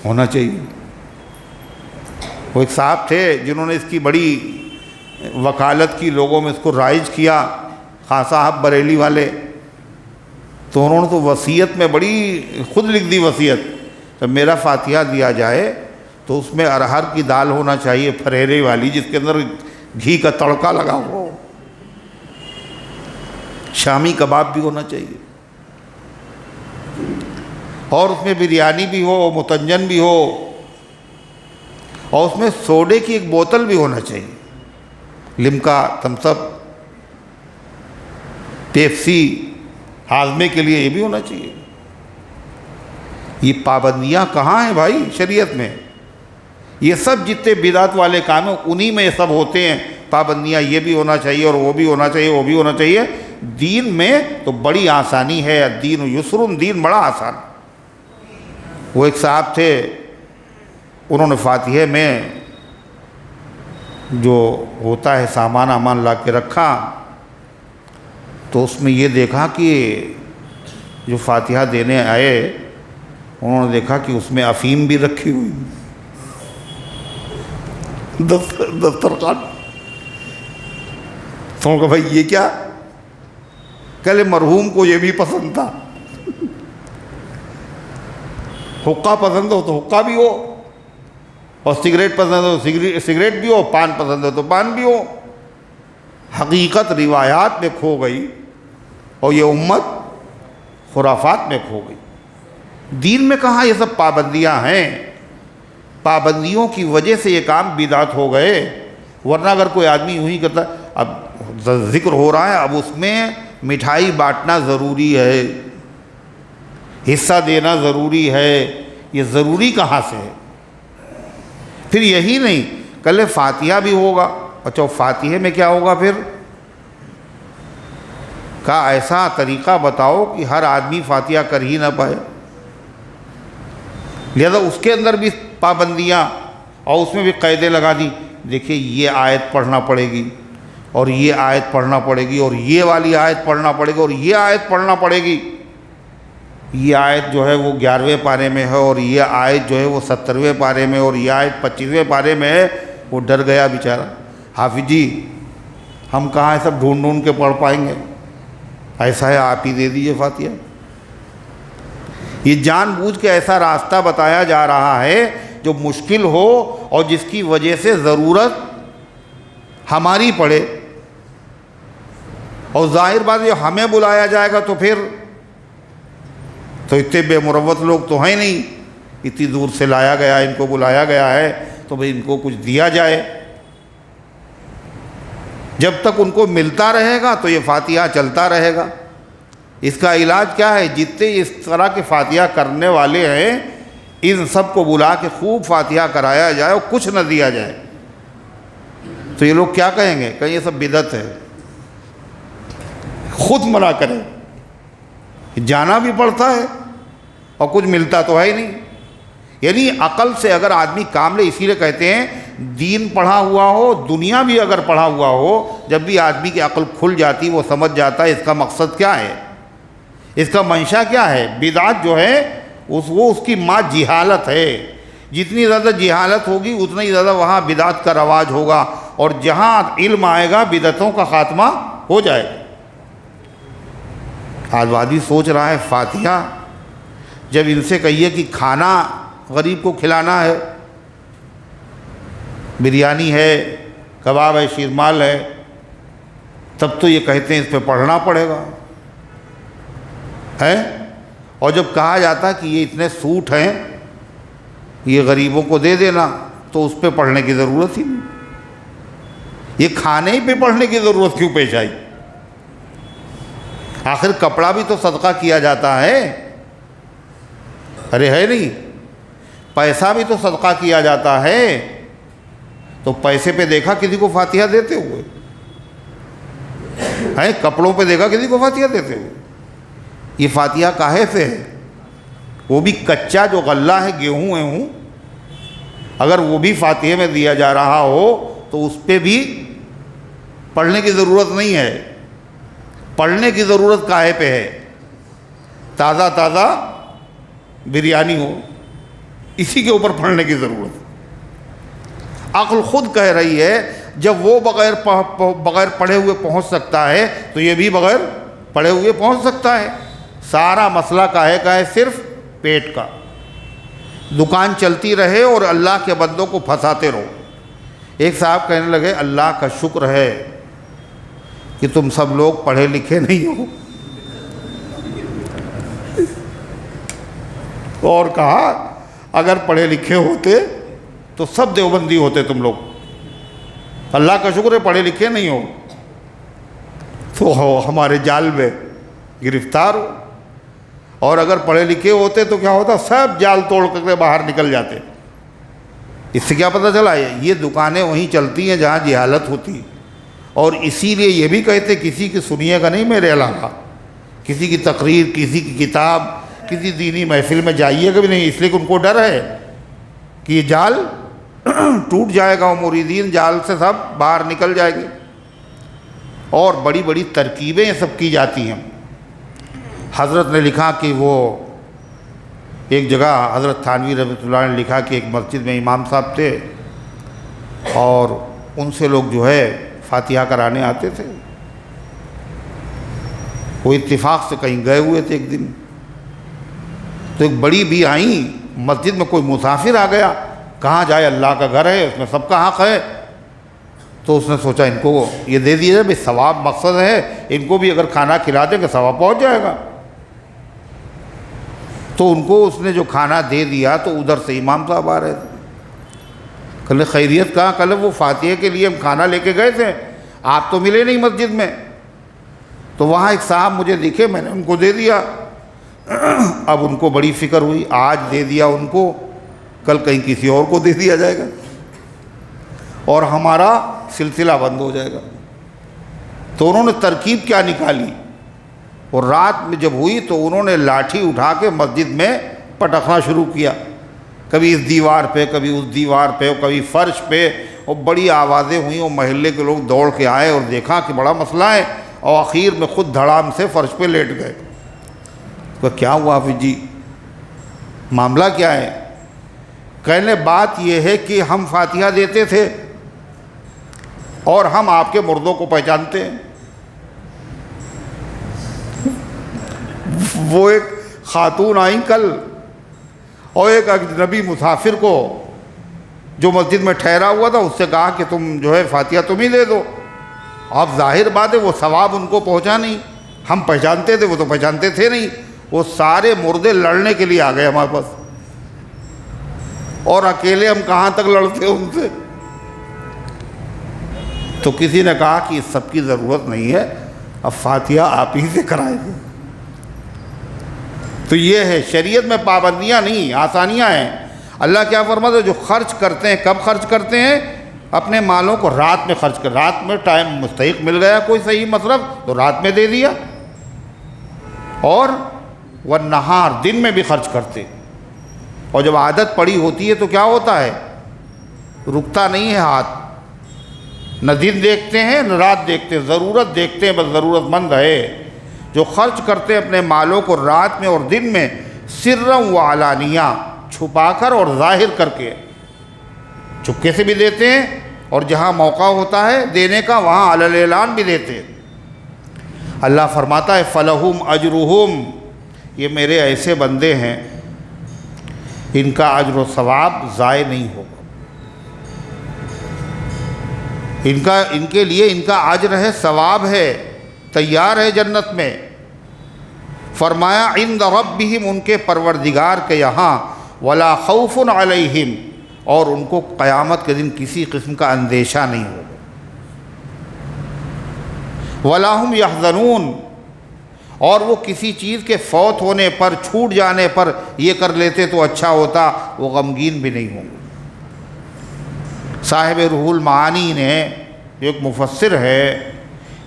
Speaker 1: ہونا چاہیے۔ وہ ایک صاحب تھے جنہوں نے اس کی بڑی وکالت کی، لوگوں میں اس کو رائج کیا، خان صاحب بریلی والے، تو انہوں نے تو وصیت میں بڑی خود لکھ دی وصیت، جب میرا فاتحہ دیا جائے تو اس میں ارہر کی دال ہونا چاہیے، پھریرے والی، جس کے اندر گھی کا تڑکا لگا ہو، شامی کباب بھی ہونا چاہیے، اور اس میں بریانی بھی ہو، متنجن بھی ہو، اور اس میں سوڈے کی ایک بوتل بھی ہونا چاہیے، لمکا، تھمس اپ، پیپسی، ہاضمے کے لیے یہ بھی ہونا چاہیے۔ یہ پابندیاں کہاں ہیں بھائی شریعت میں؟ یہ سب جتنے بدعت والے کام ہیں انہی میں یہ سب ہوتے ہیں، پابندیاں، یہ بھی ہونا چاہیے اور وہ بھی ہونا چاہیے، وہ بھی ہونا چاہیے۔ دین میں تو بڑی آسانی ہے، الدین یسر، دین بڑا آسان۔ وہ ایک صاحب تھے، انہوں نے فاتحہ میں جو ہوتا ہے سامان امان لا کے رکھا، تو اس میں یہ دیکھا کہ جو فاتحہ دینے آئے انہوں نے دیکھا کہ اس میں افیم بھی رکھی ہوئی، دسترخوان۔ تو انہوں نے کہا بھائی یہ کیا؟ کہلے مرحوم کو یہ بھی پسند تھا، حقہ پسند ہو تو حقہ بھی ہو۔ اور سگریٹ پسند ہو سگریٹ بھی ہو، پان پسند ہو تو پان بھی ہو۔ حقیقت روایات میں کھو گئی اور یہ امت خرافات میں کھو گئی۔ دین میں کہاں یہ سب پابندیاں ہیں؟ پابندیوں کی وجہ سے یہ کام بدعت ہو گئے، ورنہ اگر کوئی آدمی یوں ہی کرتا، اب ذکر ہو رہا ہے، اب اس میں مٹھائی بانٹنا ضروری ہے، حصہ دینا ضروری ہے، یہ ضروری کہاں سے ہے؟ پھر یہی نہیں، کل فاتحہ بھی ہوگا، اچھا فاتحے میں کیا ہوگا پھر؟ کا ایسا طریقہ بتاؤ کہ ہر آدمی فاتحہ کر ہی نہ پائے، لہذا اس کے اندر بھی پابندیاں اور اس میں بھی قیدیں لگا دی۔ دیکھیے یہ آیت پڑھنا پڑے گی اور یہ آیت پڑھنا پڑے گی اور یہ والی آیت پڑھنا پڑے گی اور یہ آیت پڑھنا پڑے گی، یہ آیت جو ہے وہ 11ویں پارے میں ہے اور یہ آیت جو ہے وہ 70ویں پارے میں اور یہ آیت 25ویں پارے میں ہے۔ وہ ڈر گیا بیچارہ، حافظ جی ہم کہاں سب ڈھونڈ ڈھونڈ کے پڑھ پائیں گے، ایسا ہے آپ ہی دے دیجئے فاتحہ۔ یہ جان بوجھ کے ایسا راستہ بتایا جا رہا ہے جو مشکل ہو اور جس کی وجہ سے ضرورت ہماری پڑے، اور ظاہر بات یہ ہمیں بلایا جائے گا تو پھر تو اتنے بے مروت لوگ تو ہیں نہیں، اتنی دور سے لایا گیا، ان کو بلایا گیا ہے تو بھئی ان کو کچھ دیا جائے۔ جب تک ان کو ملتا رہے گا تو یہ فاتحہ چلتا رہے گا۔ اس کا علاج کیا ہے؟ جتنے اس طرح کے فاتحہ کرنے والے ہیں ان سب کو بلا کے خوب فاتحہ کرایا جائے اور کچھ نہ دیا جائے، تو یہ لوگ کیا کہیں گے؟ کہ یہ سب بدعت ہے، خود منع کریں، جانا بھی پڑتا ہے اور کچھ ملتا تو ہے ہی نہیں۔ یعنی عقل سے اگر آدمی کام لے، اسی لیے کہتے ہیں دین پڑھا ہوا ہو، دنیا بھی اگر پڑھا ہوا ہو، جب بھی آدمی کی عقل کھل جاتی وہ سمجھ جاتا ہے اس کا مقصد کیا ہے، اس کا منشا کیا ہے۔ بدعت جو ہے وہ اس کی ماں جہالت ہے، جتنی زیادہ جہالت ہوگی اتنا ہی زیادہ وہاں بدعت کا رواج ہوگا، اور جہاں علم آئے گا بدعتوں کا خاتمہ ہو جائے گا۔ آج آدمی سوچ رہا ہے فاتحہ، جب ان سے کہیے کہ کھانا غریب کو کھلانا ہے، بریانی ہے، کباب ہے، شیرمال ہے، تب تو یہ کہتے ہیں اس پہ پڑھنا پڑے گا ہے، اور جب کہا جاتا ہے کہ یہ اتنے سوٹ ہیں یہ غریبوں کو دے دینا تو اس پہ پڑھنے کی ضرورت ہی نہیں، یہ کھانے ہی پہ پڑھنے کی ضرورت کیوں پیش آئی؟ آخر کپڑا بھی تو صدقہ کیا جاتا ہے، ارے ہے نہیں، پیسہ بھی تو صدقہ کیا جاتا ہے، تو پیسے پہ دیکھا کسی کو فاتحہ دیتے ہوئے ہے، کپڑوں پہ دیکھا کسی کو فاتحہ دیتے ہوئے؟ یہ فاتحہ کاہے سے ہے؟ وہ بھی کچا جو غلہ ہے، گیہوں ویہوں، اگر وہ بھی فاتحے میں دیا جا رہا ہو تو اس پہ بھی پڑھنے کی ضرورت نہیں ہے۔ پڑھنے کی ضرورت کاہے پہ ہے؟ تازہ تازہ بریانی ہو، اسی کے اوپر پڑھنے کی ضرورت۔ عقل خود کہہ رہی ہے جب وہ بغیر پڑھے ہوئے پہنچ سکتا ہے تو یہ بھی بغیر پڑھے ہوئے پہنچ سکتا ہے۔ سارا مسئلہ کاہے کا ہے؟ صرف پیٹ کا۔ دکان چلتی رہے اور اللہ کے بندوں کو پھنساتے رہو۔ ایک صاحب کہنے لگے اللہ کا شکر ہے کہ تم سب لوگ پڑھے لکھے نہیں ہو، اور کہا اگر پڑھے لکھے ہوتے تو سب دیوبندی ہوتے تم لوگ، اللہ کا شکر ہے پڑھے لکھے نہیں ہو تو ہمارے جال میں گرفتار ہو، اور اگر پڑھے لکھے ہوتے تو کیا ہوتا؟ سب جال توڑ کر کے باہر نکل جاتے۔ اس سے کیا پتہ چلا؟ یہ دکانیں وہیں چلتی ہیں جہاں جہالت ہوتی، اور اسی لیے یہ بھی کہتے کسی کی سنیے گا نہیں میرے علاقہ، کسی کی تقریر، کسی کی کتاب، کسی دینی محفل میں جائیے گا بھی نہیں، اس لیے کہ ان کو ڈر ہے کہ یہ جال ٹوٹ جائے گا، اور مریدین جال سے سب باہر نکل جائے گے، اور بڑی بڑی ترکیبیں یہ سب کی جاتی ہیں۔ حضرت نے لکھا کہ وہ ایک جگہ حضرت تھانوی رحمۃ اللہ نے لکھا کہ ایک مسجد میں امام صاحب تھے اور ان سے لوگ جو ہے فاتحہ کرانے آتے تھے۔ وہ اتفاق سے کہیں گئے ہوئے تھے ایک دن، تو ایک بڑی بھی آئیں مسجد میں، کوئی مسافر آ گیا کہاں جائے، اللہ کا گھر ہے، اس میں سب کا حق ہے۔ تو اس نے سوچا ان کو یہ دے دیا جائے، بھائی ثواب مقصد ہے، ان کو بھی اگر کھانا کھلا دیں گے ثواب پہنچ جائے گا۔ تو ان کو اس نے جو کھانا دے دیا تو ادھر سے امام صاحب آ رہے تھے، کل خیریت کہاں، کل وہ فاتحہ کے لیے ہم کھانا لے کے گئے تھے، آپ تو ملے نہیں مسجد میں۔ تو وہاں ایک صاحب مجھے دکھے، میں نے ان کو دے دیا۔ اب ان کو بڑی فکر ہوئی، آج دے دیا ان کو، کل کہیں کسی اور کو دے دیا جائے گا اور ہمارا سلسلہ بند ہو جائے گا۔ تو انہوں نے ترکیب کیا نکالی، اور رات میں جب ہوئی تو انہوں نے لاٹھی اٹھا کے مسجد میں پٹکنا شروع کیا، کبھی اس دیوار پہ، کبھی اس دیوار پہ، کبھی فرش پہ، اور بڑی آوازیں ہوئیں، اور محلے کے لوگ دوڑ کے آئے اور دیکھا کہ بڑا مسئلہ ہے، اور آخر میں خود دھڑام سے فرش پہ لیٹ گئے۔ تو کیا ہوا حافظ جی، معاملہ کیا ہے؟ کہنے بات یہ ہے کہ ہم فاتحہ دیتے تھے اور ہم آپ کے مردوں کو پہچانتے ہیں۔ وہ ایک خاتون آئیں کل، اور ایک اجنبی مسافر کو جو مسجد میں ٹھہرا ہوا تھا اس سے کہا کہ تم جو ہے فاتحہ تم ہی دے دو۔ اب ظاہر بات ہے وہ ثواب ان کو پہنچا نہیں، ہم پہچانتے تھے، وہ تو پہچانتے تھے نہیں۔ وہ سارے مردے لڑنے کے لیے آ گئے ہمارے پاس، اور اکیلے ہم کہاں تک لڑتے ان سے۔ تو کسی نے کہا کہ اس سب کی ضرورت نہیں ہے، اب فاتحہ آپ ہی سے کرائیں گے۔ تو یہ ہے شریعت میں پابندیاں نہیں، آسانیاں ہیں۔ اللہ کیا فرماتا ہے، جو خرچ کرتے ہیں کب خرچ کرتے ہیں؟ اپنے مالوں کو رات میں خرچ کر، رات میں ٹائم مستحق مل گیا کوئی صحیح مصرف تو رات میں دے دیا، اور والنہار دن میں بھی خرچ کرتے۔ اور جب عادت پڑی ہوتی ہے تو کیا ہوتا ہے، رکتا نہیں ہے ہاتھ، نہ دن دیکھتے ہیں نہ رات دیکھتے، ضرورت دیکھتے ہیں، بس ضرورت مند ہے۔ جو خرچ کرتے اپنے مالوں کو رات میں اور دن میں، سرًا و علانیہ، چھپا کر اور ظاہر کر کے، چپکے سے بھی دیتے ہیں، اور جہاں موقع ہوتا ہے دینے کا وہاں علی الاعلان بھی دیتے ہیں۔ اللہ فرماتا ہے فَلَهُمْ أَجْرُهُمْ، یہ میرے ایسے بندے ہیں ان کا اجر و ثواب ضائع نہیں ہوگا، ان کے لیے ان کا اجر ہے، ثواب ہے، تیار ہے جنت میں۔ فرمایا عند ربہم، ان کے پروردگار کے یہاں، ولا خوف علیہم، اور ان کو قیامت کے دن کسی قسم کا اندیشہ نہیں ہوگا، ولا ہم یحزنون، اور وہ کسی چیز کے فوت ہونے پر، چھوٹ جانے پر یہ کر لیتے تو اچھا ہوتا، وہ غمگین بھی نہیں ہوں گے۔ صاحب روح المعانی نے، جو ایک مفسر ہے،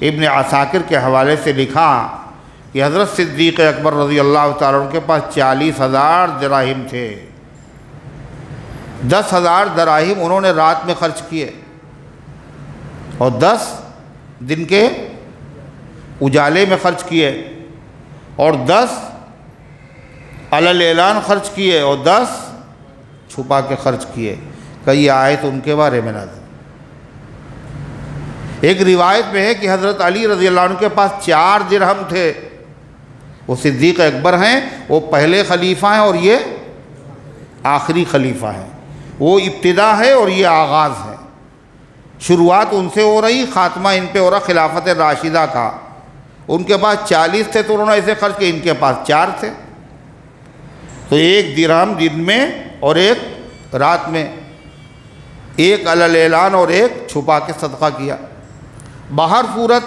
Speaker 1: ابن عساکر کے حوالے سے لکھا کہ حضرت صدیق اکبر رضی اللہ تعالیٰ عنہ کے پاس 40,000 دراہم تھے، 10,000 دراہم انہوں نے رات میں خرچ کیے، اور 10 دن کے اجالے میں خرچ کیے، اور 10 علی الاعلان خرچ کیے، اور 10 چھپا کے خرچ کیے۔ کئی آیت ان کے بارے میں نازل۔ ایک روایت میں ہے کہ حضرت علی رضی اللہ عنہ کے پاس 4 درہم تھے، وہ صدیق اکبر ہیں، وہ پہلے خلیفہ ہیں اور یہ آخری خلیفہ ہیں، وہ ابتدا ہے اور یہ آغاز ہے، شروعات ان سے ہو رہی، خاتمہ ان پہ ہو رہا خلافت راشدہ کا۔ ان کے پاس 40 تھے تو انہوں نے ایسے خرچ کیے، ان کے پاس 4 تھے، تو 1 درہم دن میں اور 1 رات میں، 1 علی الاعلان اور 1 چھپا کے صدقہ کیا۔ باہر صورت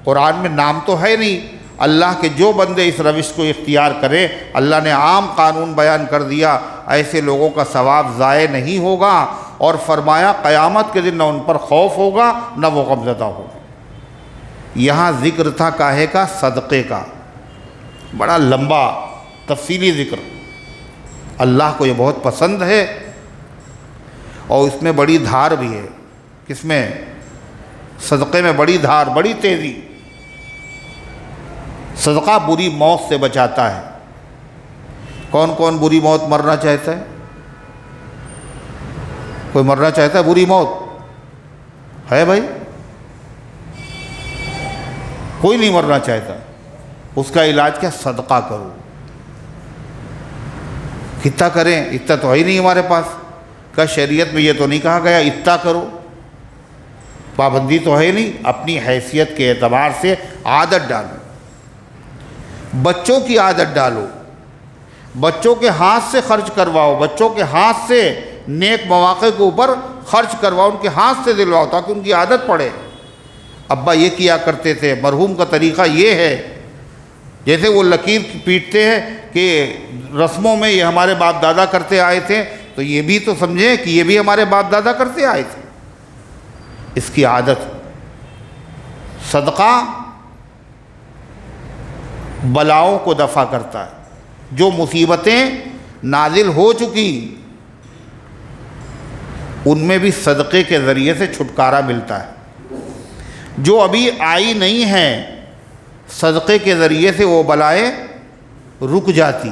Speaker 1: قرآن میں نام تو ہے نہیں، اللہ کے جو بندے اس روش کو اختیار کریں، اللہ نے عام قانون بیان کر دیا، ایسے لوگوں کا ثواب ضائع نہیں ہوگا، اور فرمایا قیامت کے دن نہ ان پر خوف ہوگا نہ وہ غمزدہ ہوگا۔ یہاں ذکر تھا کاہے کا؟ صدقے کا، بڑا لمبا تفصیلی ذکر۔ اللہ کو یہ بہت پسند ہے، اور اس میں بڑی دھار بھی ہے۔ کس میں؟ صدقے میں بڑی دھار، بڑی تیزی۔ صدقہ بری موت سے بچاتا ہے۔ کون کون بری موت مرنا چاہتا ہے؟ کوئی مرنا چاہتا ہے بری موت؟ ہے بھائی؟ کوئی نہیں مرنا چاہتا۔ اس کا علاج کیا؟ صدقہ کرو۔ کتنا کریں؟ اتنا تو ہے ہی نہیں ہمارے پاس۔ کہ شریعت میں یہ تو نہیں کہا گیا اتنا کرو، پابندی تو ہے نہیں، اپنی حیثیت کے اعتبار سے عادت ڈالو، بچوں کی عادت ڈالو، بچوں کے ہاتھ سے خرچ کرواؤ، بچوں کے ہاتھ سے نیک مواقع کے اوپر خرچ کرواؤ، ان کے ہاتھ سے دلواؤ تاکہ ان کی عادت پڑے۔ ابا یہ کیا کرتے تھے، مرحوم کا طریقہ یہ ہے، جیسے وہ لکیر پیٹتے ہیں کہ رسموں میں یہ ہمارے باپ دادا کرتے آئے تھے، تو یہ بھی تو سمجھیں کہ یہ بھی ہمارے باپ دادا کرتے آئے تھے، اس کی عادت۔ صدقہ بلاؤں کو دفع کرتا ہے، جو مصیبتیں نازل ہو چکی ان میں بھی صدقے کے ذریعے سے چھٹکارا ملتا ہے، جو ابھی آئی نہیں ہیں صدقے کے ذریعے سے وہ بلائیں رک جاتی۔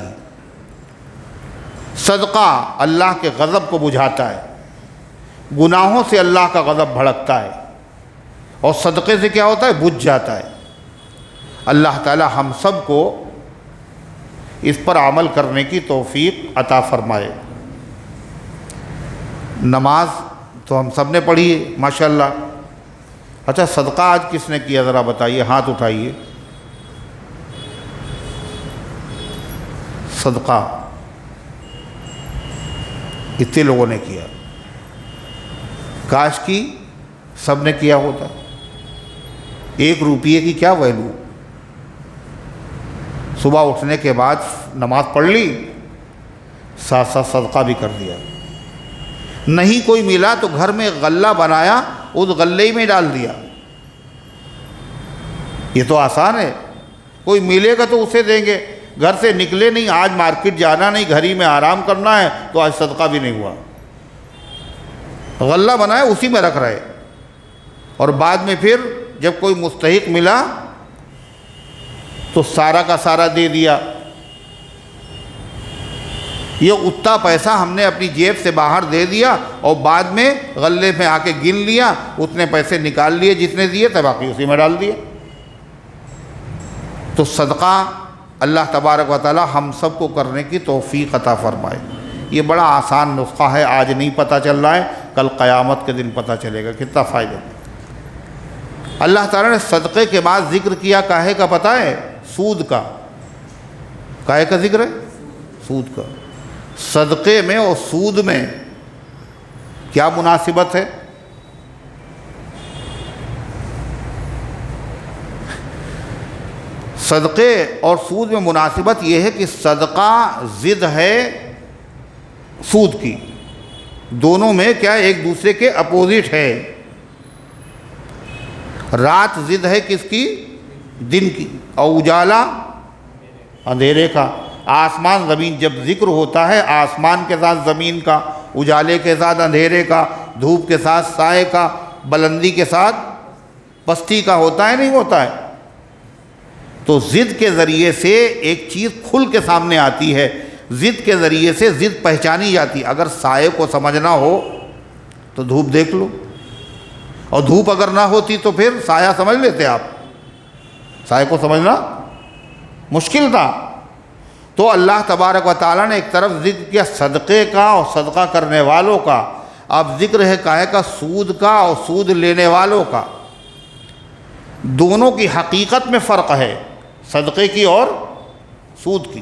Speaker 1: صدقہ اللہ کے غضب کو بجھاتا ہے، گناہوں سے اللہ کا غضب بھڑکتا ہے، اور صدقے سے کیا ہوتا ہے، بجھ جاتا ہے۔ اللہ تعالی ہم سب کو اس پر عمل کرنے کی توفیق عطا فرمائے۔ نماز تو ہم سب نے پڑھی ہے ماشاءاللہ۔ اچھا صدقہ آج کس نے کیا ذرا بتائیے، ہاتھ اٹھائیے۔ صدقہ اتنے لوگوں نے کیا، کاش کی سب نے کیا ہوتا۔ 1 روپیے کی کیا ویلو، صبح اٹھنے کے بعد نماز پڑھ لی، ساتھ ساتھ صدقہ بھی کر دیا۔ نہیں کوئی ملا تو گھر میں غلہ بنایا، اس غلے میں ڈال دیا۔ یہ تو آسان ہے، کوئی ملے گا تو اسے دیں گے، گھر سے نکلے نہیں، آج مارکیٹ جانا نہیں، گھر ہی میں آرام کرنا ہے، تو آج صدقہ بھی نہیں ہوا۔ غلہ بنایا اسی میں رکھ رہے، اور بعد میں پھر جب کوئی مستحق ملا تو سارا کا سارا دے دیا۔ یہ اتنا پیسہ ہم نے اپنی جیب سے باہر دے دیا، اور بعد میں غلے میں آ کے گن لیا، اتنے پیسے نکال لیے جتنے دیے تھے، باقی اسی میں ڈال دیے۔ تو صدقہ اللہ تبارک و تعالی ہم سب کو کرنے کی توفیق عطا فرمائے۔ یہ بڑا آسان نسخہ ہے، آج نہیں پتہ چل رہا ہے، کل قیامت کے دن پتہ چلے گا کتنا فائدہ۔ اللہ تعالیٰ نے صدقے کے بعد ذکر کیا کاہے کا پتہ ہے؟ سود کا۔ کاہے کا ذکر ہے؟ سود کا۔ صدقے میں اور سود میں کیا مناسبت ہے؟ صدقے اور سود میں مناسبت یہ ہے کہ صدقہ ضد ہے سود کی، دونوں میں کیا ایک دوسرے کے اپوزٹ ہے۔ رات ضد ہے کس کی؟ دن کی، اور اجالا اندھیرے کا۔ آسمان زمین جب ذکر ہوتا ہے، آسمان کے ساتھ زمین کا، اجالے کے ساتھ اندھیرے کا، دھوپ کے ساتھ سائے کا، بلندی کے ساتھ پستی کا ہوتا ہے نہیں ہوتا ہے؟ تو ضد کے ذریعے سے ایک چیز کھل کے سامنے آتی ہے، ضد کے ذریعے سے ضد پہچانی جاتی۔ اگر سائے کو سمجھنا ہو تو دھوپ دیکھ لو، اور دھوپ اگر نہ ہوتی تو پھر سایہ سمجھ لیتے آپ؟ سائے کو سمجھنا مشکل تھا۔ تو اللہ تبارک و تعالیٰ نے ایک طرف ذکر کیا صدقے کا اور صدقہ کرنے والوں کا، اب ذکر ہے کاہے کا؟ سود کا اور سود لینے والوں کا۔ دونوں کی حقیقت میں فرق ہے، صدقے کی اور سود کی،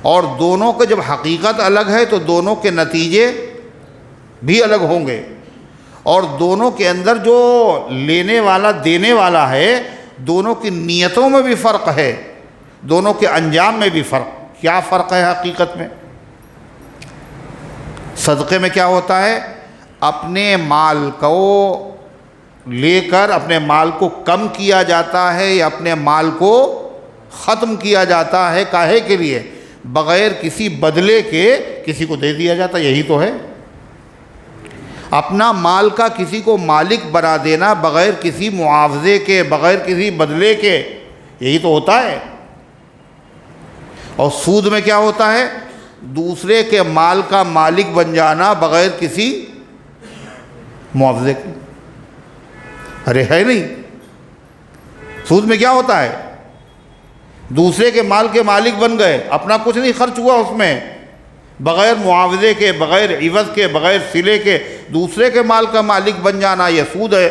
Speaker 1: اور دونوں کے جب حقیقت الگ ہے تو دونوں کے نتیجے بھی الگ ہوں گے، اور دونوں کے اندر جو لینے والا دینے والا ہے دونوں کی نیتوں میں بھی فرق ہے، دونوں کے انجام میں بھی فرق۔ کیا فرق ہے حقیقت میں؟ صدقے میں کیا ہوتا ہے؟ اپنے مال کو لے کر اپنے مال کو کم کیا جاتا ہے یا اپنے مال کو ختم کیا جاتا ہے، کاہے کے لیے؟ بغیر کسی بدلے کے کسی کو دے دیا جاتا، یہی تو ہے۔ اپنا مال کا کسی کو مالک بنا دینا بغیر کسی معاوضے کے، بغیر کسی بدلے کے، یہی تو ہوتا ہے۔ اور سود میں کیا ہوتا ہے؟ دوسرے کے مال کا مالک بن جانا بغیر کسی معاوضے کے۔ ارے ہے نہیں، سود میں کیا ہوتا ہے؟ دوسرے کے مال کے مالک بن گئے، اپنا کچھ نہیں خرچ ہوا اس میں، بغیر معاوضے کے، بغیر عوض کے، بغیر صلے کے دوسرے کے مال کا مالک بن جانا یہ سود ہے،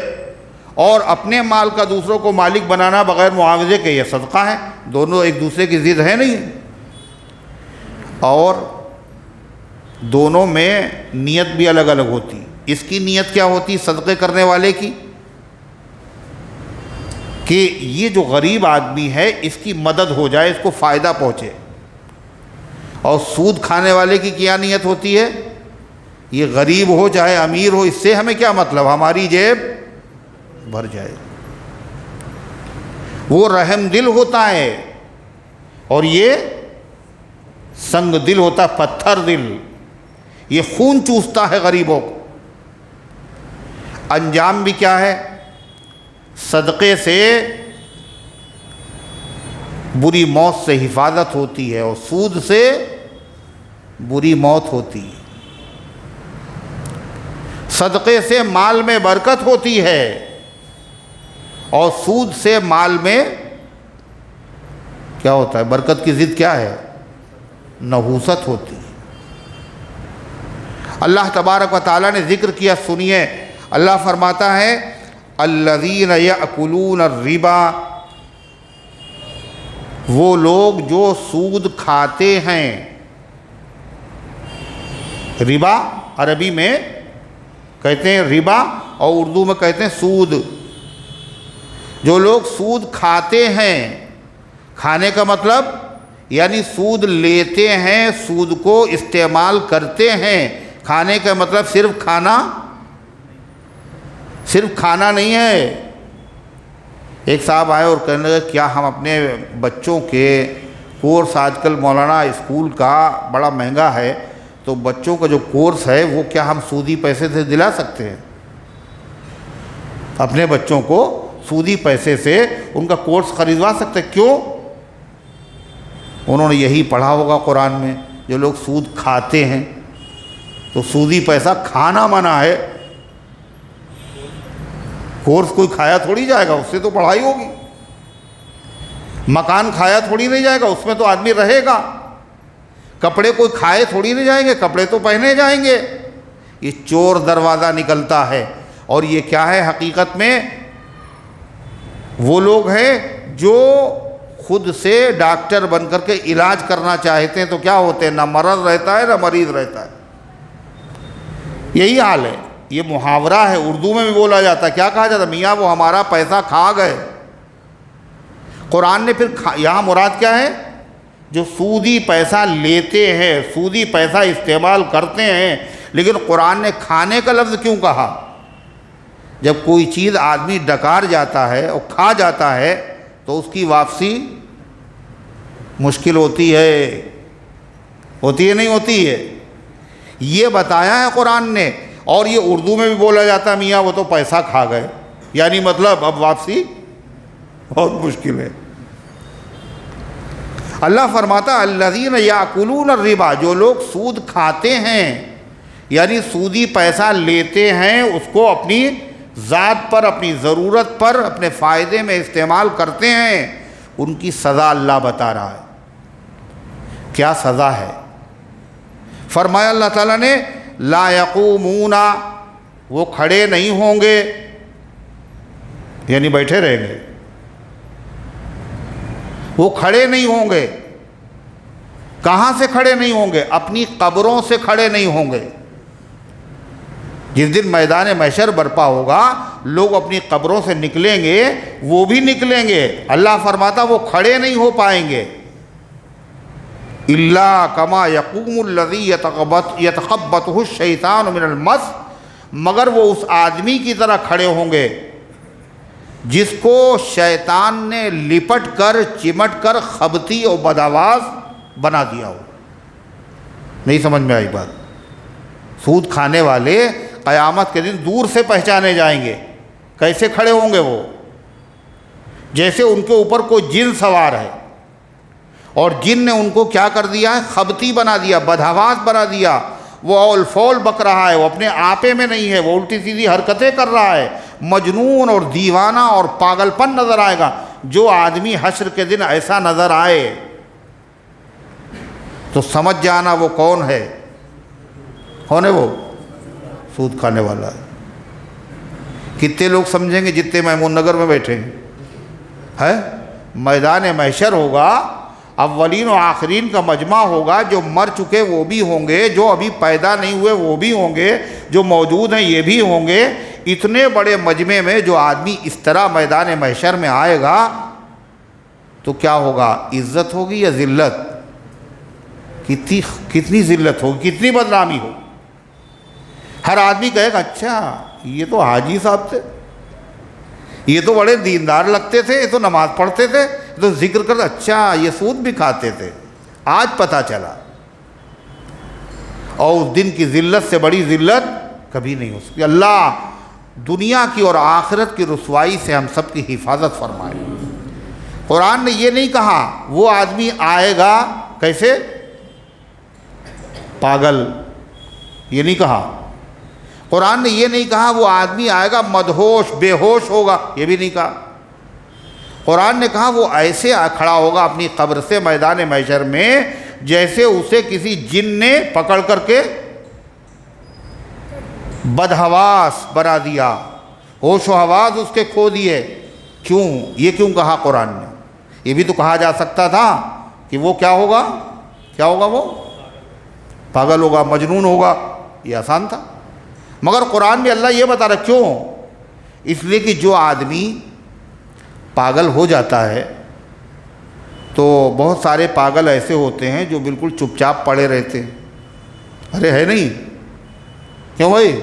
Speaker 1: اور اپنے مال کا دوسروں کو مالک بنانا بغیر معاوضے کے یہ صدقہ ہے۔ دونوں ایک دوسرے کی ضد ہے نہیں، اور دونوں میں نیت بھی الگ الگ ہوتی۔ اس کی نیت کیا ہوتی صدقے کرنے والے کی کہ یہ جو غریب آدمی ہے اس کی مدد ہو جائے، اس کو فائدہ پہنچے، اور سود کھانے والے کی کیا نیت ہوتی ہے، یہ غریب ہو چاہے امیر ہو، اس سے ہمیں کیا مطلب، ہماری جیب بھر جائے۔ وہ رحم دل ہوتا ہے اور یہ سنگ دل ہوتا ہے، پتھر دل، یہ خون چوستا ہے غریبوں کو۔ انجام بھی کیا ہے، صدقے سے بری موت سے حفاظت ہوتی ہے اور سود سے بری موت ہوتی ہے۔ صدقے سے مال میں برکت ہوتی ہے اور سود سے مال میں کیا ہوتا ہے، برکت کی ضد کیا ہے، نحوست ہوتی ہے۔ اللہ تبارک و تعالیٰ نے ذکر کیا، سنیے، اللہ فرماتا ہے الذین یأکلون الربا، وہ لوگ جو سود کھاتے ہیں۔ ربا عربی میں کہتے ہیں ربا اور اردو میں کہتے ہیں سود۔ جو لوگ سود کھاتے ہیں، کھانے کا مطلب یعنی سود لیتے ہیں، سود کو استعمال کرتے ہیں۔ کھانے کا مطلب صرف کھانا نہیں ہے۔ ایک صاحب آئے اور کہنے لگے کیا ہم اپنے بچوں کے کورس، آج کل مولانا اسکول کا بڑا مہنگا ہے، تو بچوں کا جو کورس ہے وہ کیا ہم سودی پیسے سے دلا سکتے ہیں؟ اپنے بچوں کو سودی پیسے سے ان کا کورس خریدوا سکتے؟ کیوں؟ انہوں نے یہی پڑھا ہوگا قرآن میں، جو لوگ سود کھاتے ہیں، تو سودی پیسہ کھانا منع ہے۔ کورس کوئی کھایا تھوڑی جائے گا، اس سے تو پڑھائی ہوگی۔ مکان کھایا تھوڑی نہیں جائے گا، اس میں تو آدمی رہے گا۔ کپڑے کوئی کھائے تھوڑی نہیں جائیں گے، کپڑے تو پہنے جائیں گے۔ یہ چور دروازہ نکلتا ہے، اور یہ کیا ہے حقیقت میں، وہ لوگ ہیں جو خود سے ڈاکٹر بن کر کے علاج کرنا چاہتے ہیں، تو کیا ہوتے ہیں، نہ مرض رہتا ہے نہ مریض رہتا ہے۔ یہی حال ہے۔ یہ محاورہ ہے، اردو میں بھی بولا جاتا ہے، کیا کہا جاتا ہے، میاں وہ ہمارا پیسہ کھا گئے۔ قرآن نے پھر یہاں مراد کیا ہے، جو سودی پیسہ لیتے ہیں، سودی پیسہ استعمال کرتے ہیں۔ لیکن قرآن نے کھانے کا لفظ کیوں کہا؟ جب کوئی چیز آدمی ڈکار جاتا ہے اور کھا جاتا ہے تو اس کی واپسی مشکل ہوتی ہے، نہیں ہوتی ہے؟ یہ بتایا ہے قرآن نے، اور یہ اردو میں بھی بولا جاتا ہے، میاں وہ تو پیسہ کھا گئے، یعنی مطلب اب واپسی بہت مشکل ہے۔ اللہ فرماتا الذین یاکلون الربا، جو لوگ سود کھاتے ہیں، یعنی سودی پیسہ لیتے ہیں، اس کو اپنی ذات پر، اپنی ضرورت پر، اپنے فائدے میں استعمال کرتے ہیں، ان کی سزا اللہ بتا رہا ہے۔ کیا سزا ہے؟ فرمایا اللہ تعالیٰ نے لا یقومون، وہ کھڑے نہیں ہوں گے، یعنی بیٹھے رہیں گے، وہ کھڑے نہیں ہوں گے۔ کہاں سے کھڑے نہیں ہوں گے؟ اپنی قبروں سے کھڑے نہیں ہوں گے۔ جس دن میدان محشر برپا ہوگا، لوگ اپنی قبروں سے نکلیں گے، وہ بھی نکلیں گے، اللہ فرماتا وہ کھڑے نہیں ہو پائیں گے۔ الا کما یقوم الذی یتخبطہ الشیطان من المس، مگر وہ اس آدمی کی طرح کھڑے ہوں گے جس کو شیطان نے لپٹ کر چمٹ کر خبتی اور بدآواز بنا دیا ہو۔ نہیں سمجھ میں آئی بات؟ سود کھانے والے قیامت کے دن دور سے پہچانے جائیں گے۔ کیسے کھڑے ہوں گے وہ؟ جیسے ان کے اوپر کوئی جن سوار ہے، اور جن نے ان کو کیا کر دیا ہے، خبتی بنا دیا، بدآواز بنا دیا۔ وہ اول فول بک رہا ہے، وہ اپنے آپے میں نہیں ہے، وہ الٹی سیدھی حرکتیں کر رہا ہے، مجنون اور دیوانہ اور پاگل پن نظر آئے گا۔ جو آدمی حشر کے دن ایسا نظر آئے تو سمجھ جانا وہ کون ہے، کون ہے وہ؟ سود کھانے والا ہے۔ کتنے لوگ سمجھیں گے جتنے میمون نگر میں بیٹھے ہیں؟ میدان محشر ہوگا، اولین و آخرین کا مجمع ہوگا، جو مر چکے وہ بھی ہوں گے، جو ابھی پیدا نہیں ہوئے وہ بھی ہوں گے، جو موجود ہیں یہ بھی ہوں گے۔ اتنے بڑے مجمع میں جو آدمی اس طرح میدان محشر میں آئے گا تو کیا ہوگا؟ عزت ہوگی یا ذلت؟ کتنی ذلت ہوگی، کتنی بدنامی ہوگی۔ ہر آدمی کہے گا اچھا یہ تو حاجی صاحب تھے، یہ تو بڑے دیندار لگتے تھے، یہ تو نماز پڑھتے تھے، یہ تو ذکر کرتے، اچھا یہ سود بھی کھاتے تھے، آج پتہ چلا۔ اور اس دن کی ذلت سے بڑی ذلت کبھی نہیں ہو سکتی۔ اللہ دنیا کی اور آخرت کی رسوائی سے ہم سب کی حفاظت فرمائے۔ قرآن نے یہ نہیں کہا وہ آدمی آئے گا کیسے؟ پاگل، یہ نہیں کہا۔ قرآن نے یہ نہیں کہا وہ آدمی آئے گا مدہوش، بے ہوش ہوگا، یہ بھی نہیں کہا۔ قرآن نے کہا وہ ایسے کھڑا ہوگا اپنی قبر سے میدان محشر میں جیسے اسے کسی جن نے پکڑ کر کے بدحواس بنا دیا، ہوش و حواس اس کے کھو دیے۔ کیوں؟ یہ کیوں کہا قرآن نے؟ یہ بھی تو کہا جا سکتا تھا کہ وہ کیا ہوگا؟ کیا ہوگا؟ وہ پاگل ہوگا، مجنون ہوگا، یہ آسان تھا۔ مگر قرآن میں اللہ یہ بتا رہا، کیوں؟ اس لیے کہ جو آدمی پاگل ہو جاتا ہے تو بہت سارے پاگل ایسے ہوتے ہیں جو بالکل چپ چاپ پڑے رہتے ہیں۔ ارے ہے نہیں؟ کیوں بھائی؟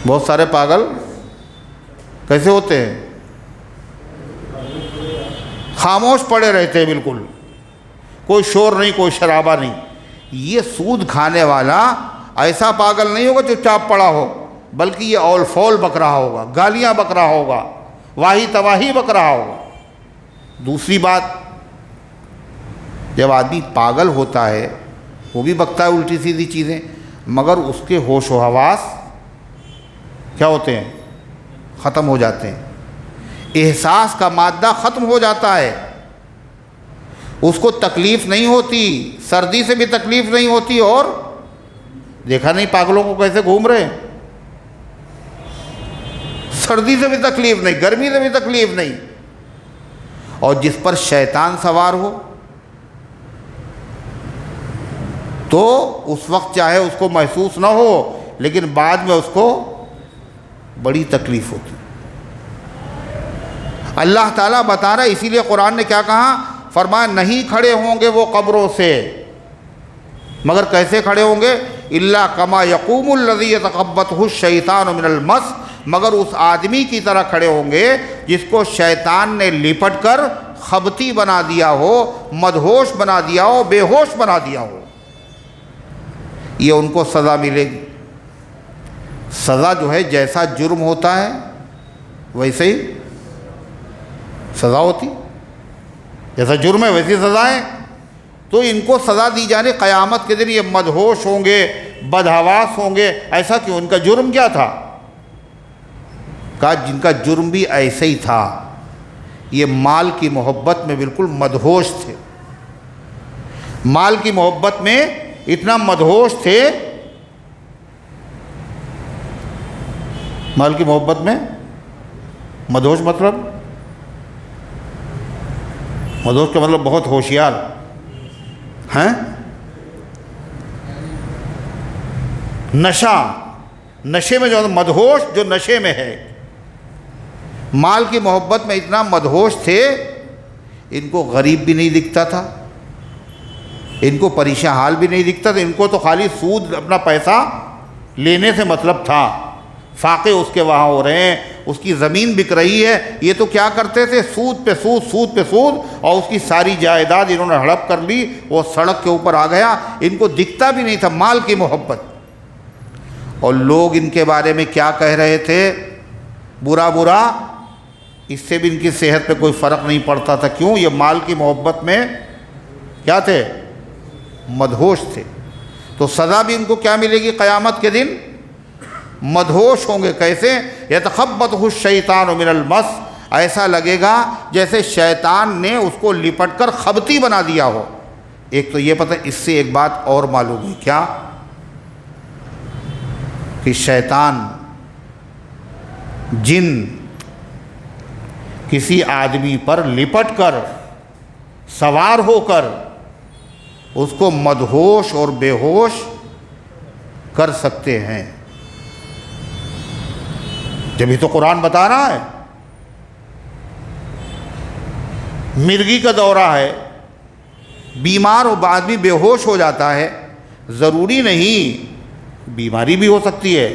Speaker 1: بہت سارے پاگل کیسے ہوتے ہیں؟ خاموش پڑے رہتے ہیں، بالکل کوئی شور نہیں، کوئی شرابہ نہیں۔ یہ سود کھانے والا ایسا پاگل نہیں ہوگا جو چاپ پڑا ہو، بلکہ یہ اول فول بک رہا ہوگا، گالیاں بک رہا ہوگا، واہی تواہی بک رہا ہوگا۔ دوسری بات، جب آدمی پاگل ہوتا ہے وہ بھی بکتا ہے الٹی سیدھی چیزیں، مگر اس کے ہوش و حواس کیا ہوتے ہیں؟ ختم ہو جاتے ہیں۔ احساس کا مادہ ختم ہو جاتا ہے، اس کو تکلیف نہیں ہوتی، سردی سے بھی تکلیف نہیں ہوتی، اور دیکھا نہیں پاگلوں کو کیسے گھوم رہے ہیں؟ سردی سے بھی تکلیف نہیں، گرمی سے بھی تکلیف نہیں۔ اور جس پر شیطان سوار ہو تو اس وقت چاہے اس کو محسوس نہ ہو لیکن بعد میں اس کو بڑی تکلیف ہوتی۔ اللہ تعالیٰ بتا رہا ہے، اسی لیے قرآن نے کیا کہا؟ فرمایا نہیں کھڑے ہوں گے وہ قبروں سے، مگر کیسے کھڑے ہوں گے؟ الا کما یقوم الذی یتخبطہ الشیطان من المس، مگر اس آدمی کی طرح کھڑے ہوں گے جس کو شیطان نے لپٹ کر خبتی بنا دیا ہو، مدہوش بنا دیا ہو، بے ہوش بنا دیا ہو۔ یہ ان کو سزا ملے گی۔ سزا جو ہے جیسا جرم ہوتا ہے ویسے ہی سزا ہوتی، جیسا جرم ہے ویسی سزا ہے۔ تو ان کو سزا دی جا رہی قیامت کے دن، یہ مدہوش ہوں گے، بدحواس ہوں گے۔ ایسا کیوں؟ ان کا جرم کیا تھا؟ کہا جن کا جرم بھی ایسے ہی تھا، یہ مال کی محبت میں بالکل مدہوش تھے، مال کی محبت میں اتنا مدہوش تھے، مال کی محبت میں مدہوش مطلب مدہوش کا مطلب بہت ہوشیار ہیں، نشے میں جو مدہوش، جو نشے میں ہے، مال کی محبت میں اتنا مدہوش تھے، ان کو غریب بھی نہیں دکھتا تھا، ان کو پریشان حال بھی نہیں دکھتا تھا، ان کو تو خالی سود، اپنا پیسہ لینے سے مطلب تھا۔ فاقے اس کے وہاں ہو رہے ہیں، اس کی زمین بک رہی ہے، یہ تو کیا کرتے تھے؟ سود پہ سود، سود پہ سود، اور اس کی ساری جائیداد انہوں نے ہڑپ کر لی، وہ سڑک کے اوپر آ گیا، ان کو دکھتا بھی نہیں تھا مال کی محبت۔ اور لوگ ان کے بارے میں کیا کہہ رہے تھے؟ برا برا، اس سے بھی ان کی صحت پہ کوئی فرق نہیں پڑتا تھا۔ کیوں؟ یہ مال کی محبت میں کیا تھے؟ مدہوش تھے۔ تو سزا بھی ان کو کیا ملے گی قیامت کے دن؟ مدہوش ہوں گے۔ کیسے؟ یتخبطہ الشیطان من المس، ایسا لگے گا جیسے شیطان نے اس کو لپٹ کر خبتی بنا دیا ہو، ایک تو یہ پتہ، اس سے ایک بات اور معلوم ہوئی، کیا کہ شیطان، جن کسی آدمی پر لپٹ کر، سوار ہو کر اس کو مدہوش اور بے ہوش کر سکتے ہیں۔ جبھی تو قرآن بتا رہا ہے، مرگی کا دورہ ہے، بیمار ہو آدمی بے ہوش ہو جاتا ہے، ضروری نہیں، بیماری بھی ہو سکتی ہے،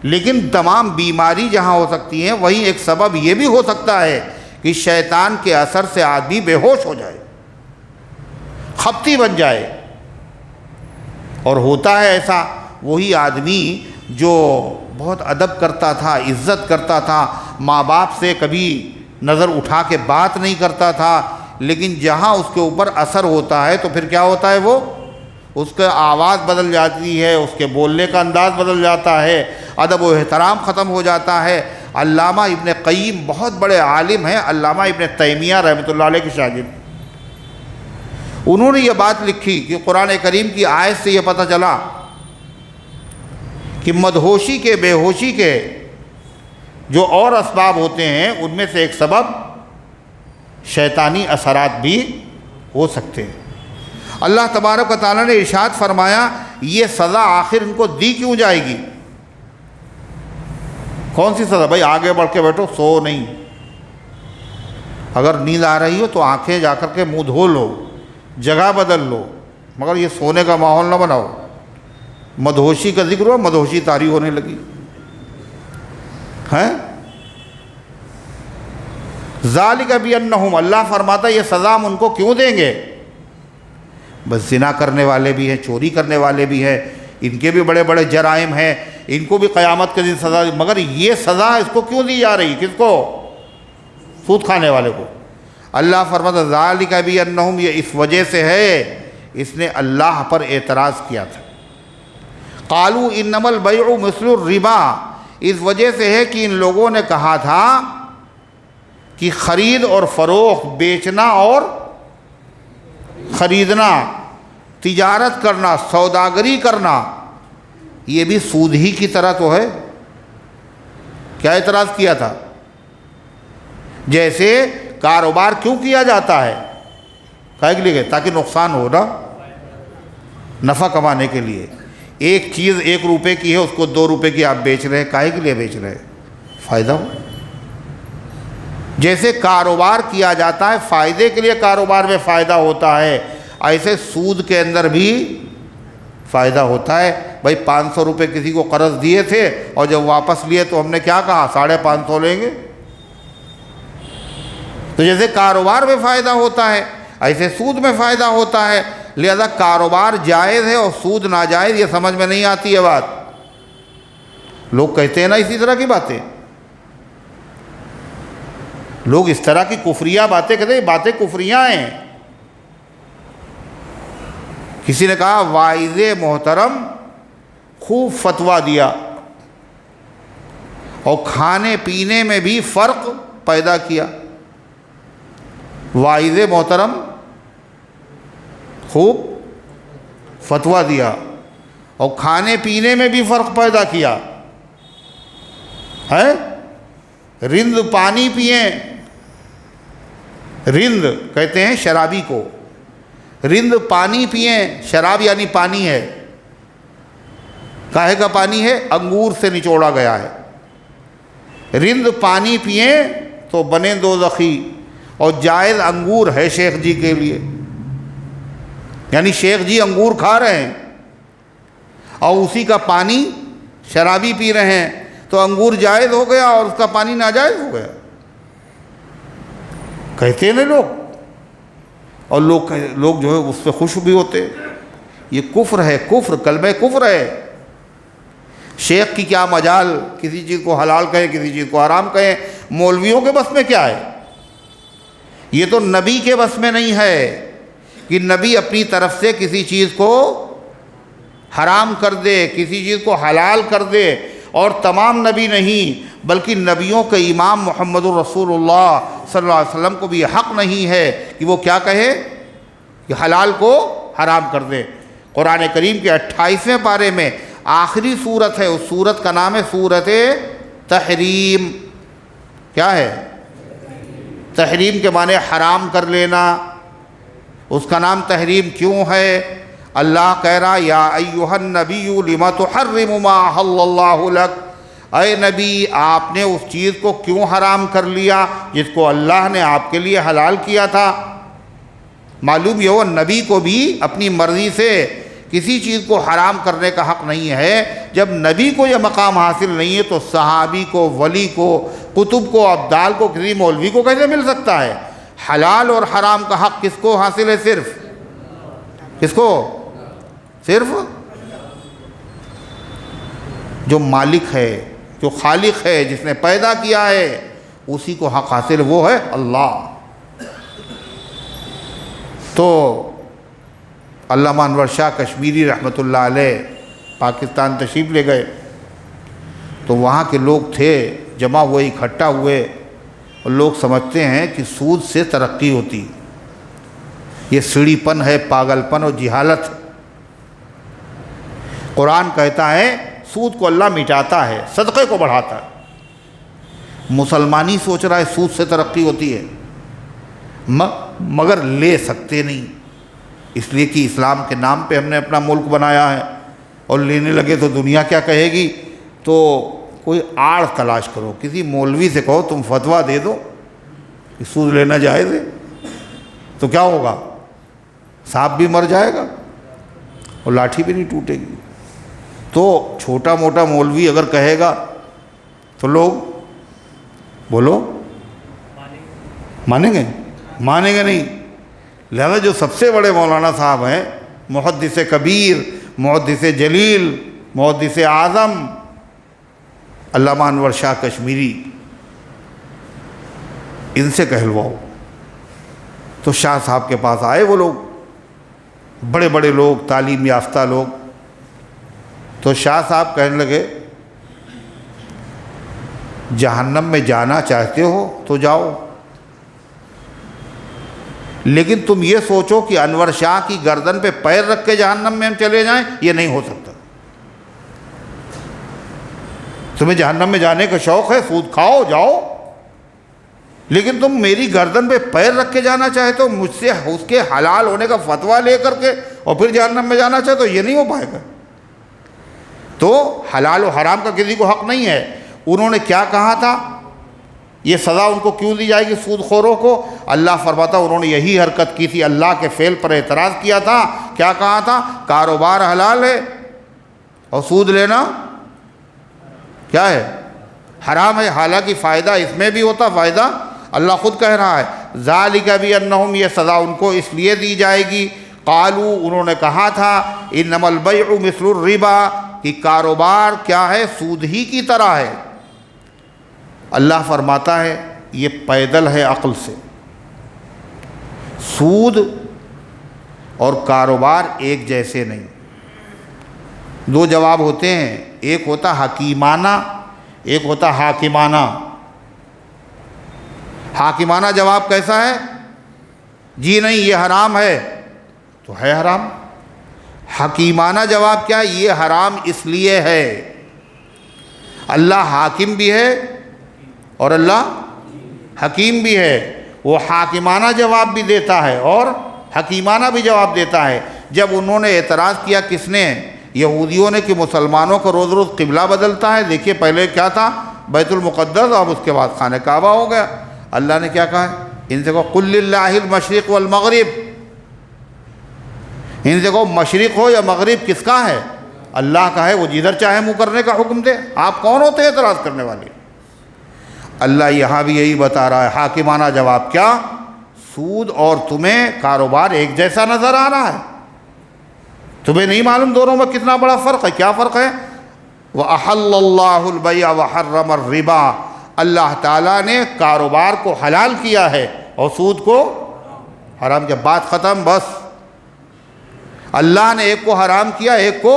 Speaker 1: لیکن تمام بیماری جہاں ہو سکتی ہیں وہیں ایک سبب یہ بھی ہو سکتا ہے کہ شیطان کے اثر سے آدمی بے ہوش ہو جائے، خپتی بن جائے۔ اور ہوتا ہے ایسا، وہی آدمی جو بہت ادب کرتا تھا، عزت کرتا تھا، ماں باپ سے کبھی نظر اٹھا کے بات نہیں کرتا تھا، لیکن جہاں اس کے اوپر اثر ہوتا ہے تو پھر کیا ہوتا ہے، وہ اس کا آواز بدل جاتی ہے، اس کے بولنے کا انداز بدل جاتا ہے، ادب و احترام ختم ہو جاتا ہے۔ علامہ ابن قیم بہت بڑے عالم ہیں، علامہ ابن تیمیہ رحمۃ اللہ علیہ کے شاگرد، انہوں نے یہ بات لکھی کہ قرآن کریم کی آیت سے یہ پتہ چلا کہ مدہوشی کے، بے ہوشی کے جو اور اسباب ہوتے ہیں ان میں سے ایک سبب شیطانی اثرات بھی ہو سکتے ہیں۔ اللہ تبارک و تعالیٰ نے ارشاد فرمایا، یہ سزا آخر ان کو دی کیوں جائے گی؟ کون سی سزا؟ بھائی آگے بڑھ کے بیٹھو، سو نہیں، اگر نیند آ رہی ہو تو آنکھیں جا کر کے منہ دھو لو، جگہ بدل لو، مگر یہ سونے کا ماحول نہ بناؤ۔ مدہوشی کا ذکر ہوا، مدہوشی طاری ہونے لگی ہیں۔ ذالک بانہم، اللہ فرماتا ہے یہ سزا ہم ان کو کیوں دیں گے؟ بس زنا کرنے والے بھی ہیں، چوری کرنے والے بھی ہیں، ان کے بھی بڑے بڑے جرائم ہیں، ان کو بھی قیامت کے دن سزا، مگر یہ سزا اس کو کیوں دی جا رہی؟ کس کو؟ سود کھانے والے کو۔ اللہ فرماتا ذالک بانہم، یہ اس وجہ سے ہے، اس نے اللہ پر اعتراض کیا تھا۔ قالوا انما البیع مثل الربا، اس وجہ سے ہے کہ ان لوگوں نے کہا تھا کہ خرید اور فروخت، بیچنا اور خریدنا، تجارت کرنا، سوداگری کرنا، یہ بھی سود ہی کی طرح تو ہے۔ کیا اعتراض کیا تھا؟ جیسے کاروبار کیوں کیا جاتا ہے؟ کاہے کے لیے؟ تاکہ نقصان ہو نا، نفع کمانے کے لیے۔ ایک چیز 1 روپے کی ہے، اس کو 2 روپے کی آپ بیچ رہے ہیں، کاہے کے لیے بیچ رہے ہیں؟ فائدہ ہو۔ جیسے کاروبار کیا جاتا ہے فائدے کے لیے، کاروبار میں فائدہ ہوتا ہے، ایسے سود کے اندر بھی فائدہ ہوتا ہے۔ بھائی 500 روپے کسی کو قرض دیے تھے اور جب واپس لیے تو ہم نے کیا کہا؟ 550 لیں گے۔ تو جیسے کاروبار میں فائدہ ہوتا ہے ایسے سود میں فائدہ ہوتا ہے، لہذا کاروبار جائز ہے اور سود ناجائز، یہ سمجھ میں نہیں آتی ہے بات۔ لوگ کہتے ہیں نا اسی طرح کی باتیں، لوگ اس طرح کی کفریہ باتیں کہتے ہیں، باتیں کفریاں ہیں۔ کسی نے کہا واعظ محترم خوب فتویٰ دیا اور کھانے پینے میں بھی فرق پیدا کیا۔ واعظ محترم خوب فتویٰ دیا اور کھانے پینے میں بھی فرق پیدا کیا ہے۔ رند پانی پئیں، رند کہتے ہیں شرابی کو، رند پانی پئیں، شراب یعنی پانی ہے، کاہے کا پانی ہے؟ انگور سے نچوڑا گیا ہے۔ رند پانی پئیں تو بنے دوزخی، اور جائز انگور ہے شیخ جی کے لیے، یعنی شیخ جی انگور کھا رہے ہیں اور اسی کا پانی شرابی پی رہے ہیں، تو انگور جائز ہو گیا اور اس کا پانی ناجائز ہو گیا، کہتے ہیں نا لوگ۔ اور لوگ جو ہے اس پہ خوش بھی ہوتے۔ یہ کفر ہے، کفر، کلمہ کفر ہے۔ شیخ کی کیا مجال، کسی چیز کو حلال کہیں، کسی چیز کو حرام کہیں، مولویوں کے بس میں کیا ہے؟ یہ تو نبی کے بس میں نہیں ہے کہ نبی اپنی طرف سے کسی چیز کو حرام کر دے، کسی چیز کو حلال کر دے۔ اور تمام نبی نہیں بلکہ نبیوں کے امام محمد الرسول اللہ صلی اللہ علیہ وسلم کو بھی حق نہیں ہے کہ وہ کیا کہے کہ حلال کو حرام کر دے۔ قرآن کریم کے 28ویں پارے میں آخری صورت ہے، اس صورت کا نام ہے سورۃ تحریم۔ کیا ہے؟ تحریم کے معنی حرام کر لینا۔ اس کا نام تحریم کیوں ہے؟ اللہ کہہ رہا یا ایھا النبی لم تحرم ما احل اللہ لک، اے نبی آپ نے اس چیز کو کیوں حرام کر لیا جس کو اللہ نے آپ کے لیے حلال کیا تھا۔ معلوم یہ ہو نبی کو بھی اپنی مرضی سے کسی چیز کو حرام کرنے کا حق نہیں ہے۔ جب نبی کو یہ مقام حاصل نہیں ہے تو صحابی کو، ولی کو، قطب کو، ابدال کو، کسی مولوی کو کیسے مل سکتا ہے؟ حلال اور حرام کا حق کس کو حاصل ہے؟ صرف کس کو؟ صرف جو مالک ہے، جو خالق ہے، جس نے پیدا کیا ہے، اسی کو حق حاصل، وہ ہے اللہ۔ تو علامہ انور شاہ کشمیری رحمۃ اللہ علیہ پاکستان تشریف لے گئے تو وہاں کے لوگ تھے جمع ہوئے، اکٹھا ہوئے، اور لوگ سمجھتے ہیں کہ سود سے ترقی ہوتی۔ یہ سڑی پن ہے، پاگل پن اور جہالت ہے۔ قرآن کہتا ہے سود کو اللہ مٹاتا ہے، صدقے کو بڑھاتا ہے۔ مسلمانی سوچ رہا ہے سود سے ترقی ہوتی ہے، مگر لے سکتے نہیں، اس لیے کہ اسلام کے نام پہ ہم نے اپنا ملک بنایا ہے، اور لینے لگے تو دنیا کیا کہے گی؟ تو کوئی آڑ تلاش کرو، کسی مولوی سے کہو تم فتویٰ دے دو کہ سود لینا جائز ہے، تو کیا ہوگا؟ سانپ بھی مر جائے گا اور لاٹھی بھی نہیں ٹوٹے گی۔ تو چھوٹا موٹا مولوی اگر کہے گا تو لوگ بولو مانیں گے؟ مانیں گے نہیں۔ لہذا جو سب سے بڑے مولانا صاحب ہیں، محدث کبیر، محدث جلیل، محدث اعظم علامہ انور شاہ کشمیری، ان سے کہلواؤ۔ تو شاہ صاحب کے پاس آئے وہ لوگ، بڑے بڑے لوگ، تعلیم یافتہ لوگ۔ تو شاہ صاحب کہنے لگے جہنم میں جانا چاہتے ہو تو جاؤ، لیکن تم یہ سوچو کہ انور شاہ کی گردن پہ پیر رکھ کے جہنم میں ہم چلے جائیں، یہ نہیں ہو سکتا۔ تمہیں جہنم میں جانے کا شوق ہے، سود کھاؤ جاؤ، لیکن تم میری گردن پہ پیر رکھ کے جانا چاہتے ہو، مجھ سے اس کے حلال ہونے کا فتویٰ لے کر کے اور پھر جہنم میں جانا چاہتے ہو، یہ نہیں ہو پائے گا۔ تو حلال و حرام کا کسی کو حق نہیں ہے۔ انہوں نے کیا کہا تھا؟ یہ سزا ان کو کیوں دی جائے گی سود خوروں کو؟ اللہ فرماتا انہوں نے یہی حرکت کی تھی، اللہ کے فعل پر اعتراض کیا تھا۔ کیا کہا تھا؟ کاروبار حلال ہے اور سود لینا کیا ہے؟ حرام ہے، حالانکہ فائدہ اس میں بھی ہوتا، فائدہ اللہ خود کہہ رہا ہے ذالک بانہم، یہ سزا ان کو اس لیے دی جائے گی۔ قالوا، انہوں نے کہا تھا انما البیع مثل الربا، کہ کاروبار کیا ہے؟ سود ہی کی طرح ہے۔ اللہ فرماتا ہے یہ پیدل ہے عقل سے۔ سود اور کاروبار ایک جیسے نہیں، دو جواب ہوتے ہیں، ایک ہوتا حکیمانہ، ایک ہوتا حاکمانہ۔ حاکمانہ جواب کیسا ہے؟ جی نہیں یہ حرام ہے تو ہے حرام۔ حکیمانہ جواب کیا ہے؟ یہ حرام اس لیے ہے۔ اللہ حاکم بھی ہے اور اللہ حکیم بھی ہے، وہ حاکمانہ جواب بھی دیتا ہے اور حکیمانہ بھی جواب دیتا ہے۔ جب انہوں نے اعتراض کیا، کس نے؟ یہودیوں نے، کہ مسلمانوں کا روز روز قبلہ بدلتا ہے، دیکھیے پہلے کیا تھا؟ بیت المقدس، اب اس کے بعد خانہ کعبہ ہو گیا۔ اللہ نے کیا کہا ہے؟ ان سے کہو قل للہ المشرق والمغرب، ان سے کہو مشرق ہو یا مغرب کس کا ہے؟ اللہ کا ہے، وہ جدھر چاہے منہ کرنے کا حکم دے، آپ کون ہوتے ہیں اعتراض کرنے والے؟ اللہ یہاں بھی یہی بتا رہا ہے، حاکمانہ جواب کیا؟ سود اور تمہیں کاروبار ایک جیسا نظر آ رہا ہے، تمہیں نہیں معلوم دونوں میں کتنا بڑا فرق ہے؟ کیا فرق ہے؟ وَأَحَلَّ اللَّهُ الْبَيْعَ وَحَرَّمَ الرِّبَا، اللہ تعالیٰ نے کاروبار کو حلال کیا ہے اور سود کو حرام کیا۔ بات ختم، بس۔ اللہ نے ایک کو حرام کیا، ایک کو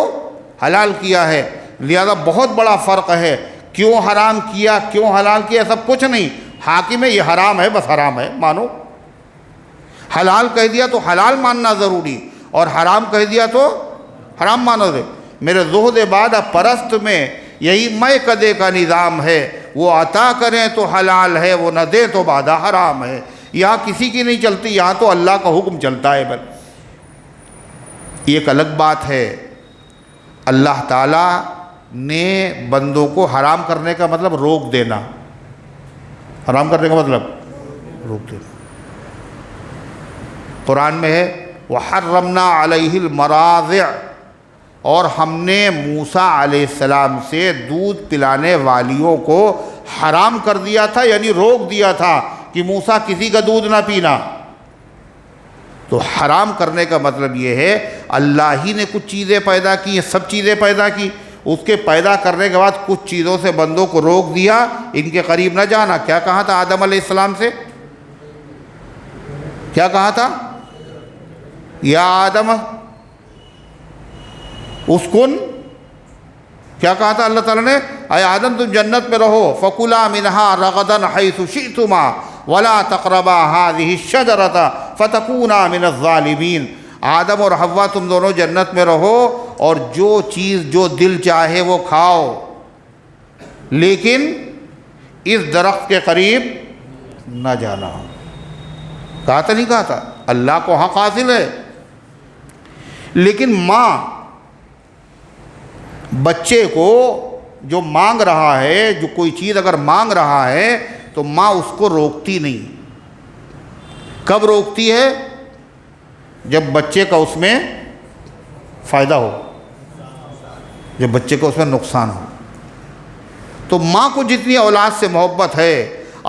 Speaker 1: حلال کیا ہے، لہذا بہت بڑا فرق ہے۔ کیوں حرام کیا، کیوں حلال کیا، سب کچھ نہیں، حاکم ہے یہ حرام ہے، بس حرام ہے مانو۔ حلال کہہ دیا تو حلال ماننا ضروری، اور حرام کہہ دیا تو حرام مانو دے. میرے زہد بعد پرست میں یہی میں کدے کا نظام ہے، وہ عطا کریں تو حلال ہے، وہ نہ دیں تو بعدہ حرام ہے. یہاں کسی کی نہیں چلتی، یہاں تو اللہ کا حکم چلتا ہے. بل یہ ایک الگ بات ہے. اللہ تعالیٰ نے بندوں کو حرام کرنے کا مطلب روک دینا، حرام کرنے کا مطلب روک دینا. قرآن میں ہے وَحَرَّمْنَا عَلَيْهِ الْمَرَاضِعَ، اور ہم نے موسیٰ علیہ السلام سے دودھ پلانے والیوں کو حرام کر دیا تھا، یعنی روک دیا تھا کہ موسیٰ کسی کا دودھ نہ پینا. تو حرام کرنے کا مطلب یہ ہے اللہ ہی نے کچھ چیزیں پیدا کی، سب چیزیں پیدا کی، اس کے پیدا کرنے کے بعد کچھ چیزوں سے بندوں کو روک دیا، ان کے قریب نہ جانا. کیا کہا تھا آدم علیہ السلام سے؟ کیا کہا تھا؟ یا آدم اسکن، کیا کہا تھا اللہ تعالیٰ نے؟ اے آدم تم جنت میں رہو، فَكُلَا مِنْهَا رَغَدًا حَيْثُ شِئْتُمَا وَلَا تَقْرَبَا هَٰذِهِ الشَّجَرَةَ فَتَكُونَا مِنَ الظَّالِمِينَ. آدم اور حوا تم دونوں جنت میں رہو اور جو چیز جو دل چاہے وہ کھاؤ، لیکن اس درخت کے قریب نہ جانا. کہا تھا نہیں کہا تھا؟ اللہ کو حق حاصل ہے. لیکن ماں بچے کو جو مانگ رہا ہے، جو کوئی چیز اگر مانگ رہا ہے تو ماں اس کو روکتی نہیں. کب روکتی ہے؟ جب بچے کا اس میں فائدہ ہو، جب بچے کو اس میں نقصان ہو. تو ماں کو جتنی اولاد سے محبت ہے،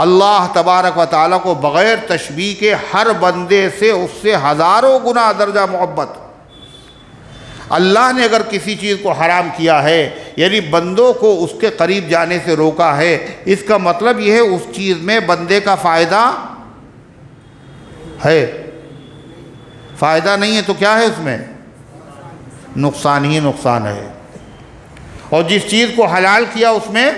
Speaker 1: اللہ تبارک و تعالیٰ کو بغیر تشبیہ کے ہر بندے سے اس سے ہزاروں گنا درجہ محبت. اللہ نے اگر کسی چیز کو حرام کیا ہے، یعنی بندوں کو اس کے قریب جانے سے روکا ہے، اس کا مطلب یہ ہے اس چیز میں بندے کا فائدہ ہے. فائدہ نہیں ہے تو کیا ہے؟ اس میں نقصان ہی نقصان ہے. اور جس چیز کو حلال کیا اس میں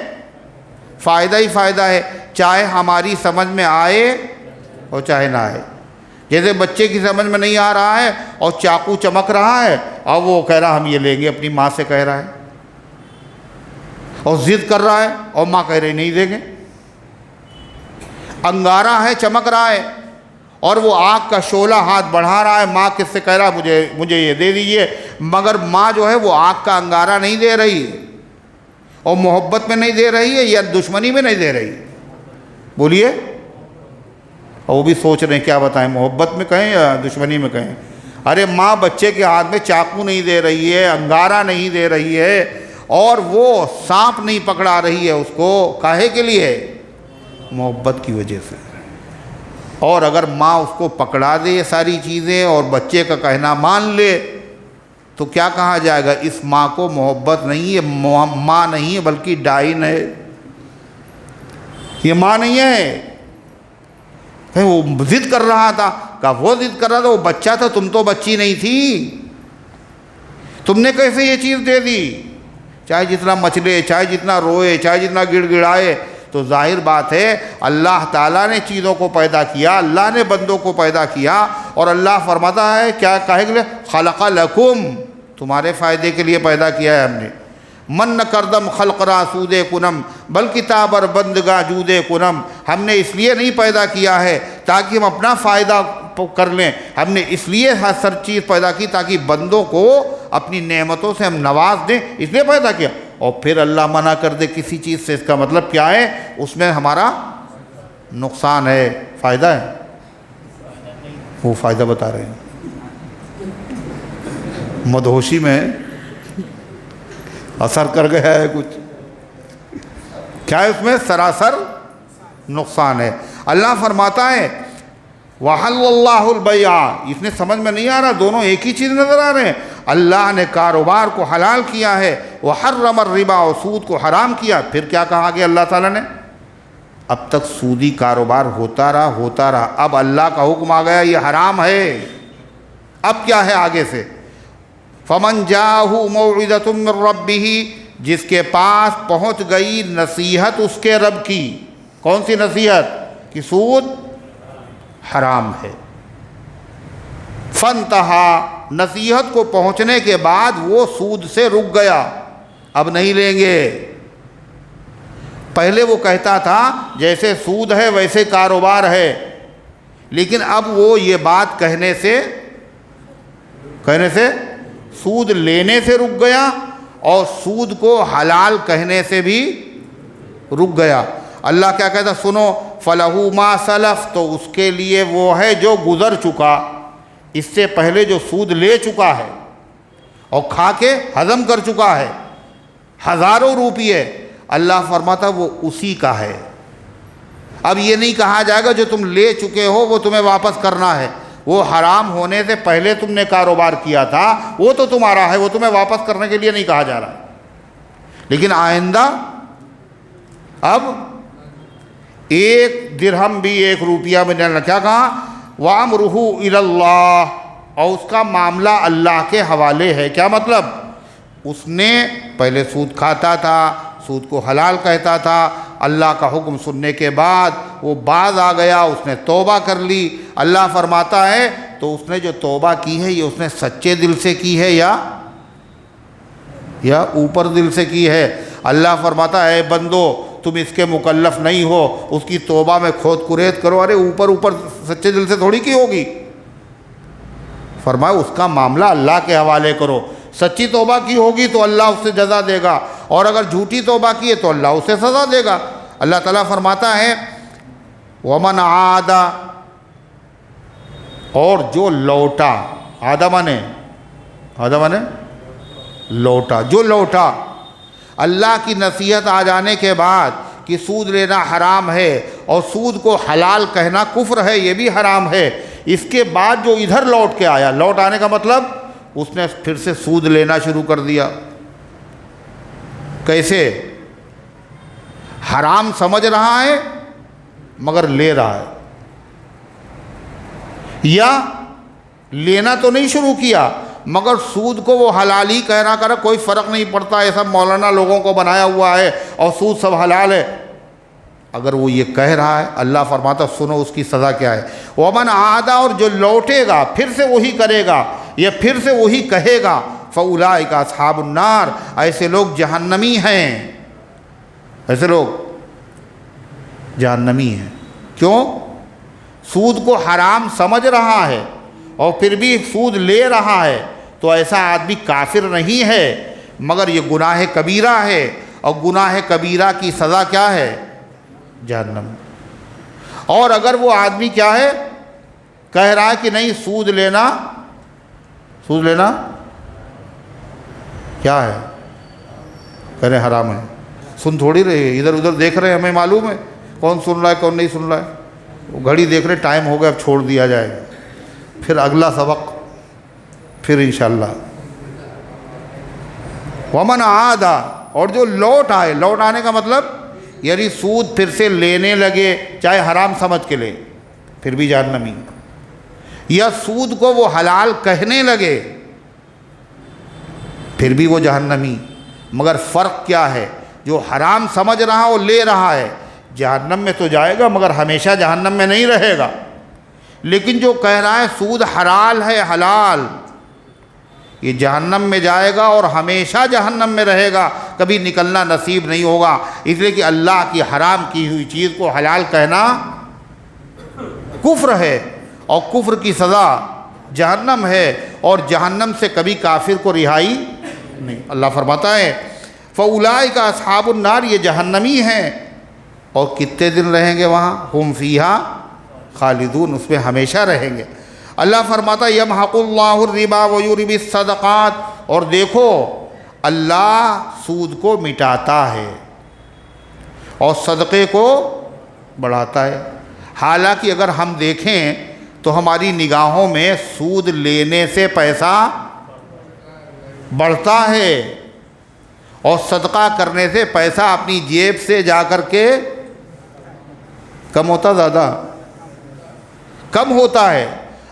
Speaker 1: فائدہ ہی فائدہ ہے، چاہے ہماری سمجھ میں آئے اور چاہے نہ آئے. جیسے بچے کی سمجھ میں نہیں آ رہا ہے اور چاقو چمک رہا ہے، اور وہ کہہ رہا ہم یہ لیں گے، اپنی ماں سے کہہ رہا ہے، اور ضد کر رہا ہے اور ماں کہہ رہی نہیں دیں گے. انگارہ ہے، چمک رہا ہے، اور وہ آگ کا شعلہ ہاتھ بڑھا رہا ہے، ماں کس سے کہہ رہا مجھے یہ دے دیجئے، مگر ماں جو ہے وہ آگ کا انگارہ نہیں دے رہی، اور محبت میں نہیں دے رہی ہے یا دشمنی میں نہیں دے رہی. بولیے. اور وہ بھی سوچ رہے ہیں کیا بتائیں، محبت میں کہیں یا دشمنی میں کہیں. ارے ماں بچے کے ہاتھ میں چاقو نہیں دے رہی ہے، انگارہ نہیں دے رہی ہے، اور وہ سانپ نہیں پکڑا رہی ہے اس کو، کاہے کے لیے؟ محبت کی وجہ سے. اور اگر ماں اس کو پکڑا دے یہ ساری چیزیں اور بچے کا کہنا مان لے تو کیا کہا جائے گا؟ اس ماں کو محبت نہیں ہے، ماں نہیں ہے بلکہ ڈائن ہے. یہ ماں نہیں ہے. وہ ضد کر رہا تھا، کہا وہ ضد کر رہا تھا، وہ بچہ تھا، تم تو بچی نہیں تھی، تم نے کیسے یہ چیز دے دی؟ چاہے جتنا مچلے، چاہے جتنا روئے، چاہے جتنا گڑ گڑائے. تو ظاہر بات ہے اللہ تعالیٰ نے چیزوں کو پیدا کیا، اللہ نے بندوں کو پیدا کیا، اور اللہ فرماتا ہے کیا کہے گا؟ خلق لکم، تمہارے فائدے کے لیے پیدا کیا ہے ہم نے. من کردم خلق را سودے کنم بل کتابر بندگاہ جودے کنم. ہم نے اس لیے نہیں پیدا کیا ہے تاکہ ہم اپنا فائدہ کر لیں، ہم نے اس لیے ہر چیز پیدا کی تاکہ بندوں کو اپنی نعمتوں سے ہم نواز دیں، اس لیے پیدا کیا. اور پھر اللہ منع کر دے کسی چیز سے، اس کا مطلب کیا ہے؟ اس میں ہمارا نقصان ہے، فائدہ ہے. وہ فائدہ بتا رہے ہیں. مدہوشی میں اثر کر گیا ہے کچھ، کیا ہے اس میں؟ سراسر نقصان ہے. اللہ فرماتا ہے وَحَلَّ اللَّهُ الْبَيْعَ. اس نے سمجھ میں نہیں آ رہا، دونوں ایک ہی چیز نظر آ رہے ہیں. اللہ نے کاروبار کو حلال کیا ہے، وَحَرَّمَ الرِّبَا، اور سود کو حرام کیا. پھر کیا کہا گیا اللہ تعالیٰ نے؟ اب تک سودی کاروبار ہوتا رہا، اب اللہ کا حکم آ گیا یہ حرام ہے. اب کیا ہے آگے سے؟ فَمَنْ جَاءَهُ مَوْعِظَةٌ مِّن رَّبِّهِ، جس کے پاس پہنچ گئی نصیحت اس کے رب کی. کون سی نصیحت؟ کہ سود حرام ہے. فانتہا، نصیحت کو پہنچنے کے بعد وہ سود سے رک گیا، اب نہیں لیں گے۔ پہلے وہ کہتا تھا جیسے سود ہے ویسے کاروبار ہے، لیکن اب وہ یہ بات کہنے سے سود لینے سے رک گیا اور سود کو حلال کہنے سے بھی رک گیا۔ اللہ کیا کہتا؟ سنو، فَلَهُ مَا سَلَف، تو اس کے لیے وہ ہے جو گزر چکا، اس سے پہلے جو سود لے چکا ہے اور کھا کے ہضم کر چکا ہے ہزاروں روپیے، اللہ فرماتا وہ اسی کا ہے۔ اب یہ نہیں کہا جائے گا جو تم لے چکے ہو وہ تمہیں واپس کرنا ہے، وہ حرام ہونے سے پہلے تم نے کاروبار کیا تھا وہ تو تمہارا ہے، وہ تمہیں واپس کرنے کے لیے نہیں کہا جا رہا۔ لیکن آئندہ اب 1 درہم بھی 1 روپیہ میں نہیں، کیا کہا؟ وَأَمْرُهُ إِلَى اللَّهِ، اور اس کا معاملہ اللہ کے حوالے ہے۔ کیا مطلب؟ اس نے پہلے سود کھاتا تھا، سود کو حلال کہتا تھا، اللہ کا حکم سننے کے بعد وہ باز آ گیا، اس نے توبہ کر لی۔ اللہ فرماتا ہے تو اس نے جو توبہ کی ہے یہ اس نے سچے دل سے کی ہے یا اوپر دل سے کی ہے؟ اللہ فرماتا ہے اے بندو تم اس کے مکلف نہیں ہو، اس کی توبہ میں کھود کرید کرو۔ ارے اوپر سچے دل سے تھوڑی کی ہوگی، فرمایا اس کا معاملہ اللہ کے حوالے کرو۔ سچی توبہ کی ہوگی تو اللہ اس سے جزا دے گا، اور اگر جھوٹی توبہ کی ہے تو اللہ اسے سزا دے گا۔ اللہ تعالیٰ فرماتا ہے وَمَنْ عَادَ، اور جو لوٹا، عادہ مانے لوٹا، جو لوٹا اللہ کی نصیحت آ جانے کے بعد کہ سود لینا حرام ہے اور سود کو حلال کہنا کفر ہے، یہ بھی حرام ہے، اس کے بعد جو ادھر لوٹ کے آیا، لوٹ آنے کا مطلب اس نے پھر سے سود لینا شروع کر دیا۔ کیسے؟ حرام سمجھ رہا ہے مگر لے رہا ہے، یا لینا تو نہیں شروع کیا مگر سود کو وہ حلال ہی کہنا کرا، کوئی فرق نہیں پڑتا، یہ سب مولانا لوگوں کو بنایا ہوا ہے اور سود سب حلال ہے۔ اگر وہ یہ کہہ رہا ہے، اللہ فرماتا سنو اس کی سزا کیا ہے۔ وَمَنْ عَادَ، اور جو لوٹے گا پھر سے وہی کرے گا یا پھر سے وہی کہے گا، فَأُولَٰئِكَ أَصْحَابُ النَّارِ، ایسے لوگ جہنمی ہیں، ایسے لوگ جہنمی ہیں۔ کیوں؟ سود کو حرام سمجھ رہا ہے اور پھر بھی سود لے رہا ہے، تو ایسا آدمی کافر نہیں ہے مگر یہ گناہ کبیرہ ہے، اور گناہ کبیرہ کی سزا کیا ہے؟ جہنم۔ اور اگر وہ آدمی کیا ہے؟ کہہ رہا ہے کہ نہیں سود لینا کیا ہے؟ کہہ رہے حرام ہے، سن تھوڑی رہے، ادھر ادھر دیکھ رہے ہیں، ہمیں معلوم ہے کون سن رہا ہے کون نہیں سن رہا ہے، وہ گھڑی دیکھ رہے ٹائم ہو گیا اب چھوڑ دیا جائے گا، پھر اگلا سبق پھر انشاءاللہ۔ وَمَنْ عَادَ، اور جو لوٹ آئے، لوٹ آنے کا مطلب یعنی سود پھر سے لینے لگے، چاہے حرام سمجھ کے لے پھر بھی جہنمی، یا سود کو وہ حلال کہنے لگے پھر بھی وہ جہنمی۔ مگر فرق کیا ہے؟ جو حرام سمجھ رہا وہ لے رہا ہے جہنم میں تو جائے گا مگر ہمیشہ جہنم میں نہیں رہے گا، لیکن جو کہہ رہا ہے سود حلال ہے، حلال، یہ جہنم میں جائے گا اور ہمیشہ جہنم میں رہے گا، کبھی نکلنا نصیب نہیں ہوگا، اس لیے کہ اللہ کی حرام کی ہوئی چیز کو حلال کہنا کفر ہے، اور کفر کی سزا جہنم ہے، اور جہنم سے کبھی کافر کو رہائی نہیں۔ اللہ فرماتا ہے فَأُولَٰئِكَ أَصْحَابُ النَّارِ، یہ جہنمی ہیں، اور کتنے دن رہیں گے وہاں؟ ہم فیہا خالدون، اس میں ہمیشہ رہیں گے۔ اللہ فرماتا یمحق اللہ الربا ویربی الصدقات، اور دیکھو اللہ سود کو مٹاتا ہے اور صدقے کو بڑھاتا ہے۔ حالانکہ اگر ہم دیکھیں تو ہماری نگاہوں میں سود لینے سے پیسہ بڑھتا ہے اور صدقہ کرنے سے پیسہ اپنی جیب سے جا کر کے کم ہوتا، زیادہ کم ہوتا ہے۔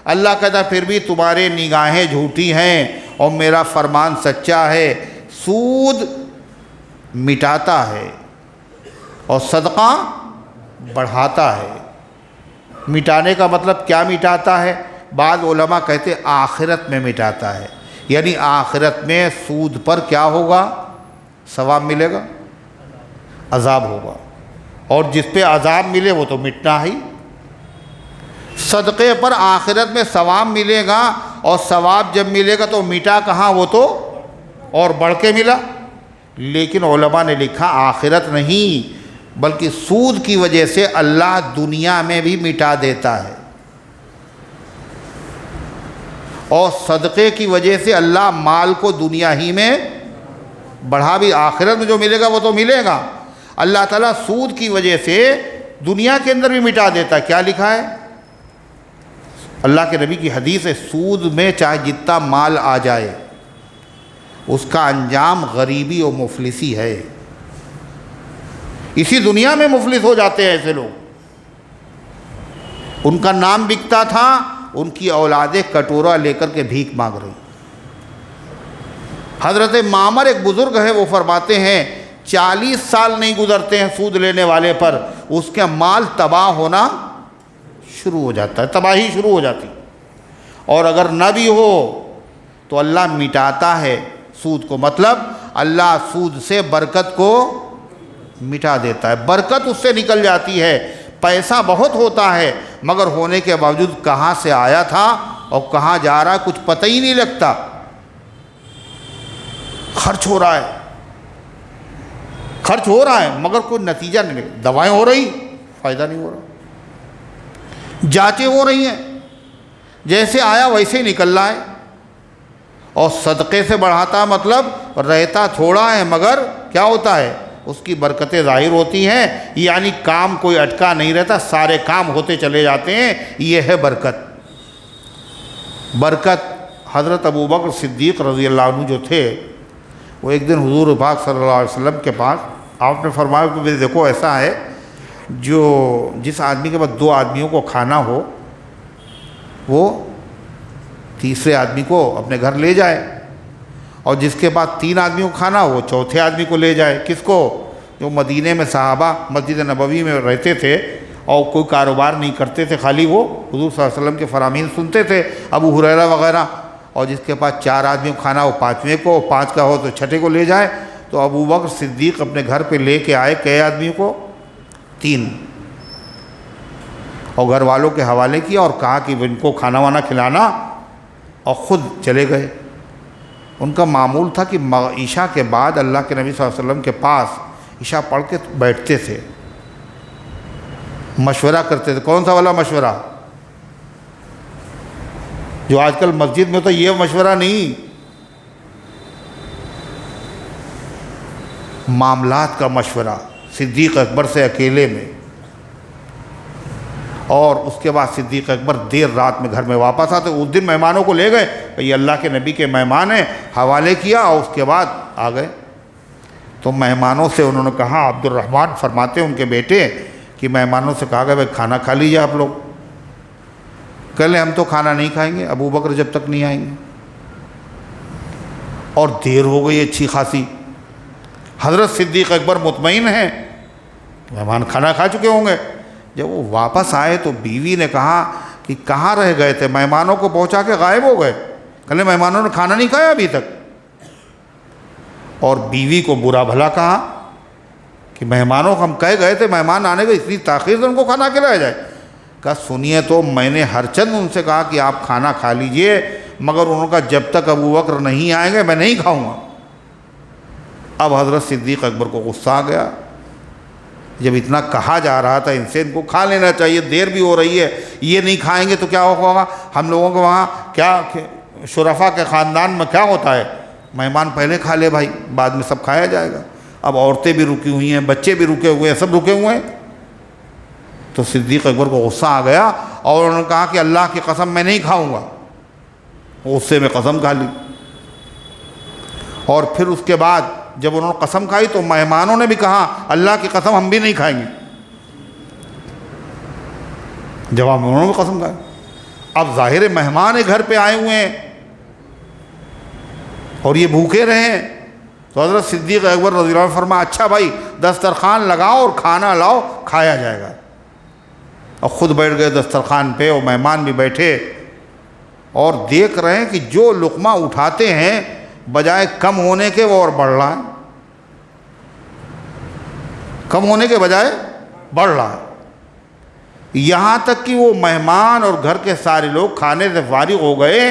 Speaker 1: اللہ کہتا پھر بھی تمہارے نگاہیں جھوٹی ہیں اور میرا فرمان سچا ہے، سود مٹاتا ہے اور صدقہ بڑھاتا ہے۔ مٹانے کا مطلب کیا مٹاتا ہے؟ بعض علماء کہتے آخرت میں مٹاتا ہے، یعنی آخرت میں سود پر کیا ہوگا؟ ثواب ملے گا، عذاب ہوگا، اور جس پہ عذاب ملے وہ تو مٹنا ہی۔ صدقے پر آخرت میں ثواب ملے گا، اور ثواب جب ملے گا تو مٹا کہاں؟ وہ تو اور بڑھ کے ملا۔ لیکن علماء نے لکھا آخرت نہیں، بلکہ سود کی وجہ سے اللہ دنیا میں بھی مٹا دیتا ہے، اور صدقے کی وجہ سے اللہ مال کو دنیا ہی میں بڑھا بھی، آخرت میں جو ملے گا وہ تو ملے گا، اللہ تعالیٰ سود کی وجہ سے دنیا کے اندر بھی مٹا دیتا ہے۔ کیا لکھا ہے؟ اللہ کے نبی کی حدیث ہے، سود میں چاہے جتنا مال آ جائے اس کا انجام غریبی و مفلسی ہے۔ اسی دنیا میں مفلس ہو جاتے ہیں ایسے لوگ، ان کا نام بکتا تھا، ان کی اولادیں کٹورا لے کر کے بھیک مانگ رہی۔ حضرت معمر ایک بزرگ ہے، وہ فرماتے ہیں 40 سال نہیں گزرتے ہیں سود لینے والے پر، اس کا مال تباہ ہونا شروع ہو جاتا ہے، تباہی شروع ہو جاتی، اور اگر نہ بھی ہو تو اللہ مٹاتا ہے سود کو، مطلب اللہ سود سے برکت کو مٹا دیتا ہے، برکت اس سے نکل جاتی ہے۔ پیسہ بہت ہوتا ہے مگر ہونے کے باوجود کہاں سے آیا تھا اور کہاں جا رہا ہے کچھ پتہ ہی نہیں لگتا، خرچ ہو رہا ہے مگر کوئی نتیجہ نہیں، دوائیں ہو رہی فائدہ نہیں ہو رہا، جانچیں ہو رہی ہیں، جیسے آیا ویسے ہی نکل رہا ہے، اور صدقے سے بڑھاتا مطلب رہتا تھوڑا ہے مگر کیا ہوتا ہے؟ اس کی برکتیں ظاہر ہوتی ہیں، یعنی کام کوئی اٹکا نہیں رہتا، سارے کام ہوتے چلے جاتے ہیں، یہ ہے برکت۔ حضرت ابوبکر صدیق رضی اللہ عنہ جو تھے، وہ ایک دن حضور پاک صلی اللہ علیہ وسلم کے پاس، آپ نے فرمایا کہ دیکھو ایسا ہے، جس آدمی کے پاس 2 آدمیوں کو کھانا ہو وہ تیسرے آدمی کو اپنے گھر لے جائے، اور جس کے بعد 3 آدمیوں کو کھانا ہو وہ چوتھے آدمی کو لے جائے۔ کس کو؟ جو مدینے میں صحابہ مسجد نبوی میں رہتے تھے اور کوئی کاروبار نہیں کرتے تھے، خالی وہ حضور صلی اللہ علیہ وسلم کے فرامین سنتے تھے، ابو ہریرہ وغیرہ، اور جس کے پاس 4 آدمیوں کو کھانا ہو 5ویں کو، 5 کا ہو تو 6ٹھے کو لے جائے۔ تو ابوبکر صدیق اپنے گھر پہ لے کے آئے کئے آدمیوں کو؟ 3، اور گھر والوں کے حوالے کیا اور کہا کہ ان کو کھانا وانا کھلانا، اور خود چلے گئے۔ ان کا معمول تھا کہ عشاء کے بعد اللہ کے نبی صلی اللہ علیہ وسلم کے پاس عشاء پڑھ کے بیٹھتے تھے، مشورہ کرتے تھے۔ کون سا والا مشورہ؟ جو آج کل مسجد میں تو یہ مشورہ نہیں، معاملات کا مشورہ، صدیق اکبر سے اکیلے میں۔ اور اس کے بعد صدیق اکبر دیر رات میں گھر میں واپس آتے، اس دن مہمانوں کو لے گئے، یہ اللہ کے نبی کے مہمان ہیں، حوالے کیا اور اس کے بعد آ گئے۔ تو مہمانوں سے انہوں نے کہا، عبد الرحمن فرماتے ہیں ان کے بیٹے، کہ مہمانوں سے کہا گیا بھائی کھانا کھا لیجیے آپ لوگ۔ کہہ لیں ہم تو کھانا نہیں کھائیں گے ابو بکر جب تک نہیں آئیں گے، اور دیر ہو گئی اچھی خاصی۔ حضرت صدیق اکبر مطمئن ہیں مہمان کھانا کھا چکے ہوں گے۔ جب وہ واپس آئے تو بیوی نے کہا کہ کہاں رہ گئے تھے؟ مہمانوں کو پہنچا کے غائب ہو گئے۔ کہنے مہمانوں نے کھانا نہیں کھایا ابھی تک، اور بیوی کو برا بھلا کہا کہ مہمانوں کو ہم کہہ گئے تھے مہمان آنے کے، اتنی تاخیر سے ان کو کھانا کھلایا جائے۔ کہا سنیے تو میں نے ہر چند ان سے کہا کہ آپ کھانا کھا لیجئے، مگر انہوں نے کہا جب تک ابو بکر نہیں آئیں گے میں نہیں کھاؤں گا۔ اب حضرت صدیق اکبر کو غصہ آ گیا، جب اتنا کہا جا رہا تھا ان سے ان کو کھا لینا چاہیے، دیر بھی ہو رہی ہے، یہ نہیں کھائیں گے تو کیا ہوگا؟ ہم لوگوں کو وہاں کیا شرفا کے خاندان میں کیا ہوتا ہے، مہمان پہلے کھا لے بھائی، بعد میں سب کھایا جائے گا۔ اب عورتیں بھی رکی ہوئی ہیں، بچے بھی رکے ہوئے ہیں، سب رکے ہوئے ہیں۔ تو صدیق اکبر کو غصہ آ گیا اور انہوں نے کہا کہ اللہ کی قسم میں نہیں کھاؤں گا۔ غصے میں قسم کھا لی، اور پھر اس کے بعد جب انہوں نے قسم کھائی تو مہمانوں نے بھی کہا اللہ کی قسم ہم بھی نہیں کھائیں گے۔ جواب میں انہوں نے قسم کھائی۔ اب ظاہر مہمان گھر پہ آئے ہوئے ہیں اور یہ بھوکے رہے، تو حضرت صدیق اکبر رضی اللہ عنہ فرمایا اچھا بھائی دسترخوان لگاؤ اور کھانا لاؤ، کھایا جائے گا۔ اور خود بیٹھ گئے دسترخوان پہ اور مہمان بھی بیٹھے، اور دیکھ رہے ہیں کہ جو لقمہ اٹھاتے ہیں بجائے کم ہونے کے وہ اور بڑھ رہا ہے، کم ہونے کے بجائے بڑھ رہا ہے، یہاں تک کہ وہ مہمان اور گھر کے سارے لوگ کھانے سے فارغ ہو گئے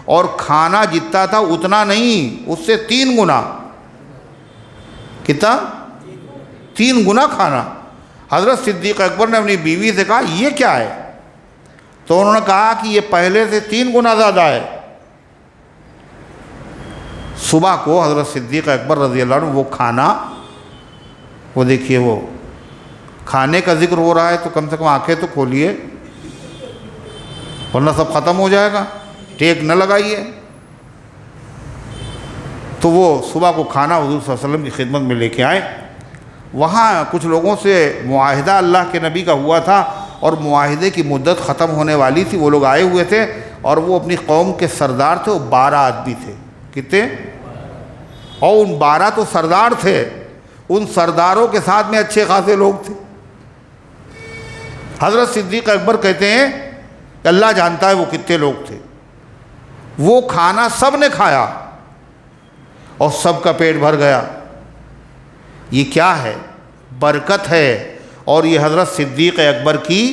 Speaker 1: اور کھانا جتنا تھا اتنا نہیں، اس سے 3 گنا، کتنا؟ 3 گنا کھانا۔ حضرت صدیق اکبر نے اپنی بیوی سے کہا یہ کیا ہے؟ تو انہوں نے کہا کہ یہ پہلے سے 3 گنا زیادہ ہے۔ صبح کو حضرت صدیق اکبر رضی اللہ عنہ وہ کھانا، وہ دیکھیے وہ کھانے کا ذکر ہو رہا ہے تو کم سے کم آنکھیں تو کھولیے ورنہ سب ختم ہو جائے گا، ٹیک نہ لگائیے۔ تو وہ صبح کو کھانا حضور صلی اللہ علیہ وسلم کی خدمت میں لے کے آئے۔ وہاں کچھ لوگوں سے معاہدہ اللہ کے نبی کا ہوا تھا اور معاہدے کی مدت ختم ہونے والی تھی، وہ لوگ آئے ہوئے تھے اور وہ اپنی قوم کے سردار تھے، وہ 12 آدمی تھے، کتنے؟ اور ان 12 تو سردار تھے، ان سرداروں کے ساتھ میں اچھے خاصے لوگ تھے۔ حضرت صدیق اکبر کہتے ہیں کہ اللہ جانتا ہے وہ کتنے لوگ تھے۔ وہ کھانا سب نے کھایا اور سب کا پیٹ بھر گیا۔ یہ کیا ہے؟ برکت ہے، اور یہ حضرت صدیق اکبر کی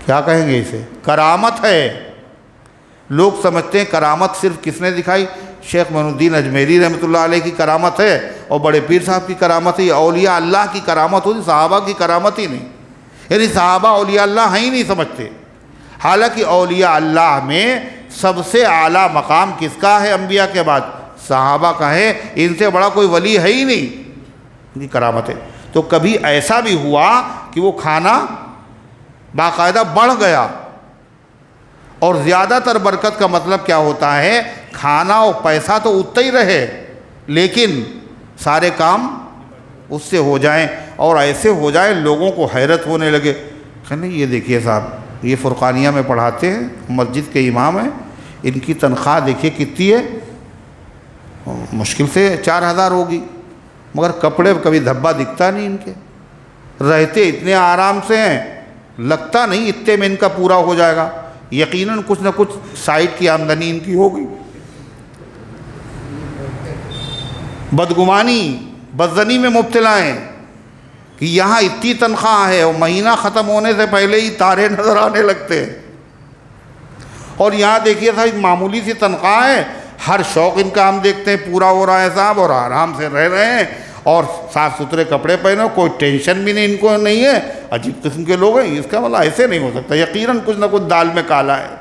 Speaker 1: کیا کہیں گے اسے؟ کرامت ہے۔ لوگ سمجھتے ہیں کرامت صرف کس نے دکھائی؟ شیخ معین الدین اجمیری رحمۃ اللہ علیہ کی کرامت ہے اور بڑے پیر صاحب کی کرامت ہے، یہ اولیاء اللہ کی کرامت ہوتی، صحابہ کی کرامت ہی نہیں۔ یعنی صحابہ اولیاء اللہ ہیں ہی نہیں سمجھتے، حالانکہ اولیاء اللہ میں سب سے اعلیٰ مقام کس کا ہے؟ انبیاء کے بعد صحابہ کا ہے، ان سے بڑا کوئی ولی ہے ہی نہیں، ان کی کرامت ہے۔ تو کبھی ایسا بھی ہوا کہ وہ کھانا باقاعدہ بڑھ گیا، اور زیادہ تر برکت کا مطلب کیا ہوتا ہے؟ کھانا اور پیسہ تو اتنا ہی رہے لیکن سارے کام اس سے ہو جائیں، اور ایسے ہو جائیں لوگوں کو حیرت ہونے لگے کہ نہیں یہ دیکھیے صاحب، یہ فرقانیہ میں پڑھاتے ہیں، مسجد کے امام ہیں، ان کی تنخواہ دیکھیے کتنی ہے، مشکل سے 4000 ہوگی، مگر کپڑے کبھی دھبا دکھتا نہیں ان کے، رہتے اتنے آرام سے ہیں، لگتا نہیں اتنے میں ان کا پورا ہو جائے گا، یقیناً کچھ نہ کچھ سائڈ کی آمدنی ان کی ہوگی۔ بدگمانی بدظنی میں مبتلا ہیں کہ یہاں اتنی تنخواہ ہے اور مہینہ ختم ہونے سے پہلے ہی تارے نظر آنے لگتے ہیں، اور یہاں دیکھیے صاحب معمولی سی تنخواہ ہے، ہر شوق ان کا ہم دیکھتے ہیں پورا ہو رہا ہے صاحب، اور آرام سے رہ رہے ہیں اور صاف ستھرے کپڑے پہنے، کوئی ٹینشن بھی نہیں ان کو نہیں ہے۔ عجیب قسم کے لوگ ہیں، اس کا مطلب ایسے نہیں ہو سکتا، یقیناً کچھ نہ کچھ دال میں کالا ہے۔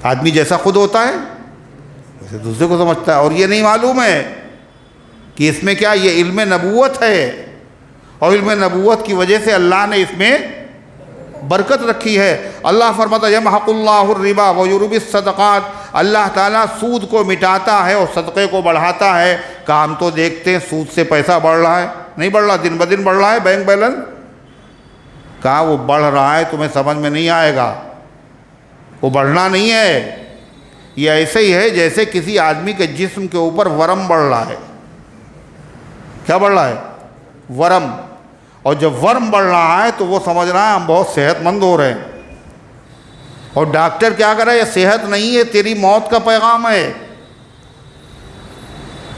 Speaker 1: آدمی جیسا خود ہوتا ہے ویسے دوسرے کو سمجھتا ہے، اور یہ نہیں معلوم ہے کہ اس میں کیا یہ علم نبوت ہے، اور علم نبوت کی وجہ سے اللہ نے اس میں برکت رکھی ہے۔ اللہ فرماتا ہے یمحق اللہ الربا ویربی الصدقات، اللہ تعالیٰ سود کو مٹاتا ہے اور صدقے کو بڑھاتا ہے۔ کام تو دیکھتے ہیں سود سے پیسہ بڑھ رہا ہے، نہیں بڑھ رہا، دن بدن بڑھ رہا ہے بینک بیلنس، کہا وہ بڑھ رہا ہے تمہیں سمجھ میں نہیں آئے گا، وہ بڑھنا نہیں ہے، یہ ایسے ہی ہے جیسے کسی آدمی کے جسم کے اوپر ورم بڑھ رہا ہے۔ کیا بڑھ رہا ہے؟ ورم، اور جب ورم بڑھ رہا ہے تو وہ سمجھ رہا ہے ہم بہت صحت مند ہو رہے ہیں، اور ڈاکٹر کیا کر رہا ہے؟ یہ صحت نہیں ہے، تیری موت کا پیغام ہے۔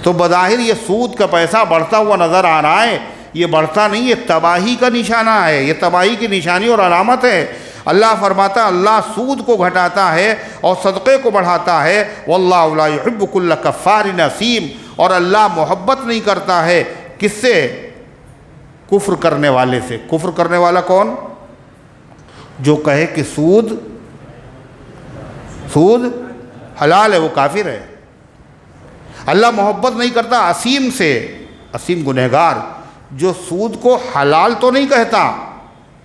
Speaker 1: تو بظاہر یہ سود کا پیسہ بڑھتا ہوا نظر آ رہا ہے، یہ بڑھتا نہیں، یہ تباہی کا نشانہ ہے، یہ تباہی کی نشانی اور علامت ہے۔ اللہ فرماتا ہے اللہ سود کو گھٹاتا ہے اور صدقے کو بڑھاتا ہے، واللہ لا يحب كل كفار نثیم، اور اللہ محبت نہیں کرتا ہے کس سے؟ کفر کرنے والے سے۔ کفر کرنے والا کون؟ جو کہے کہ سود حلال ہے، وہ کافر ہے۔ اللہ محبت نہیں کرتا اسیم سے، اسیم گنہگار، جو سود کو حلال تو نہیں کہتا،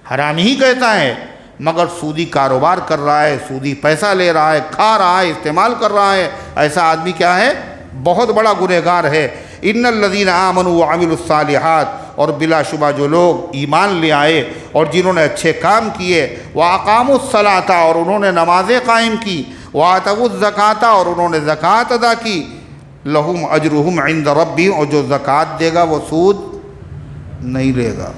Speaker 1: حرام ہی کہتا ہے، مگر سودی کاروبار کر رہا ہے، سودی پیسہ لے رہا ہے، کھا رہا ہے، استعمال کر رہا ہے، ایسا آدمی کیا ہے؟ بہت بڑا گنہگار ہے۔ ان الذین آمنوا وعملوا الصالحات، اور بلا شبہ جو لوگ ایمان لے آئے اور جنہوں نے اچھے کام کیے، وَأَقَامُوا الصَّلَاةَ، اور انہوں نے نمازیں قائم کی، وَآتَوُا الزَّكَاةَ، اور انہوں نے زکوٰۃ ادا کی، لَهُمْ أَجْرُهُمْ عِنْدَ رَبِّهِمْ، اور جو زکوٰۃ دے گا وہ سود نہیں لے گا۔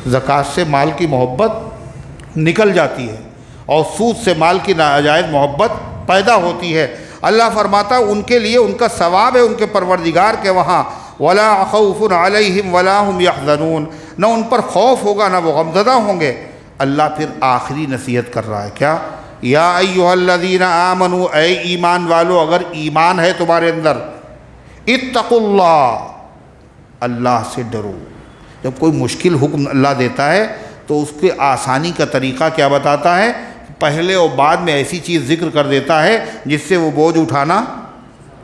Speaker 1: زکوٰۃ سے مال کی محبت نکل جاتی ہے، اور سود سے مال کی ناجائز محبت پیدا ہوتی ہے۔ اللہ فرماتا ان کے لیے ان کا ثواب ہے ان کے پروردگار کے وہاں، ولا خوف علیہم ولا هم يحزنون، نہ ان پر خوف ہوگا نہ وہ غمزدہ ہوں گے۔ اللہ پھر آخری نصیحت کر رہا ہے، کیا؟ یا ایھا الذین آمنوا، اے ایمان والو، اگر ایمان ہے تمہارے اندر، اتقوا اللہ، اللہ سے ڈرو۔ جب کوئی مشکل حکم اللہ دیتا ہے تو اس کے آسانی کا طریقہ کیا بتاتا ہے؟ پہلے اور بعد میں ایسی چیز ذکر کر دیتا ہے جس سے وہ بوجھ اٹھانا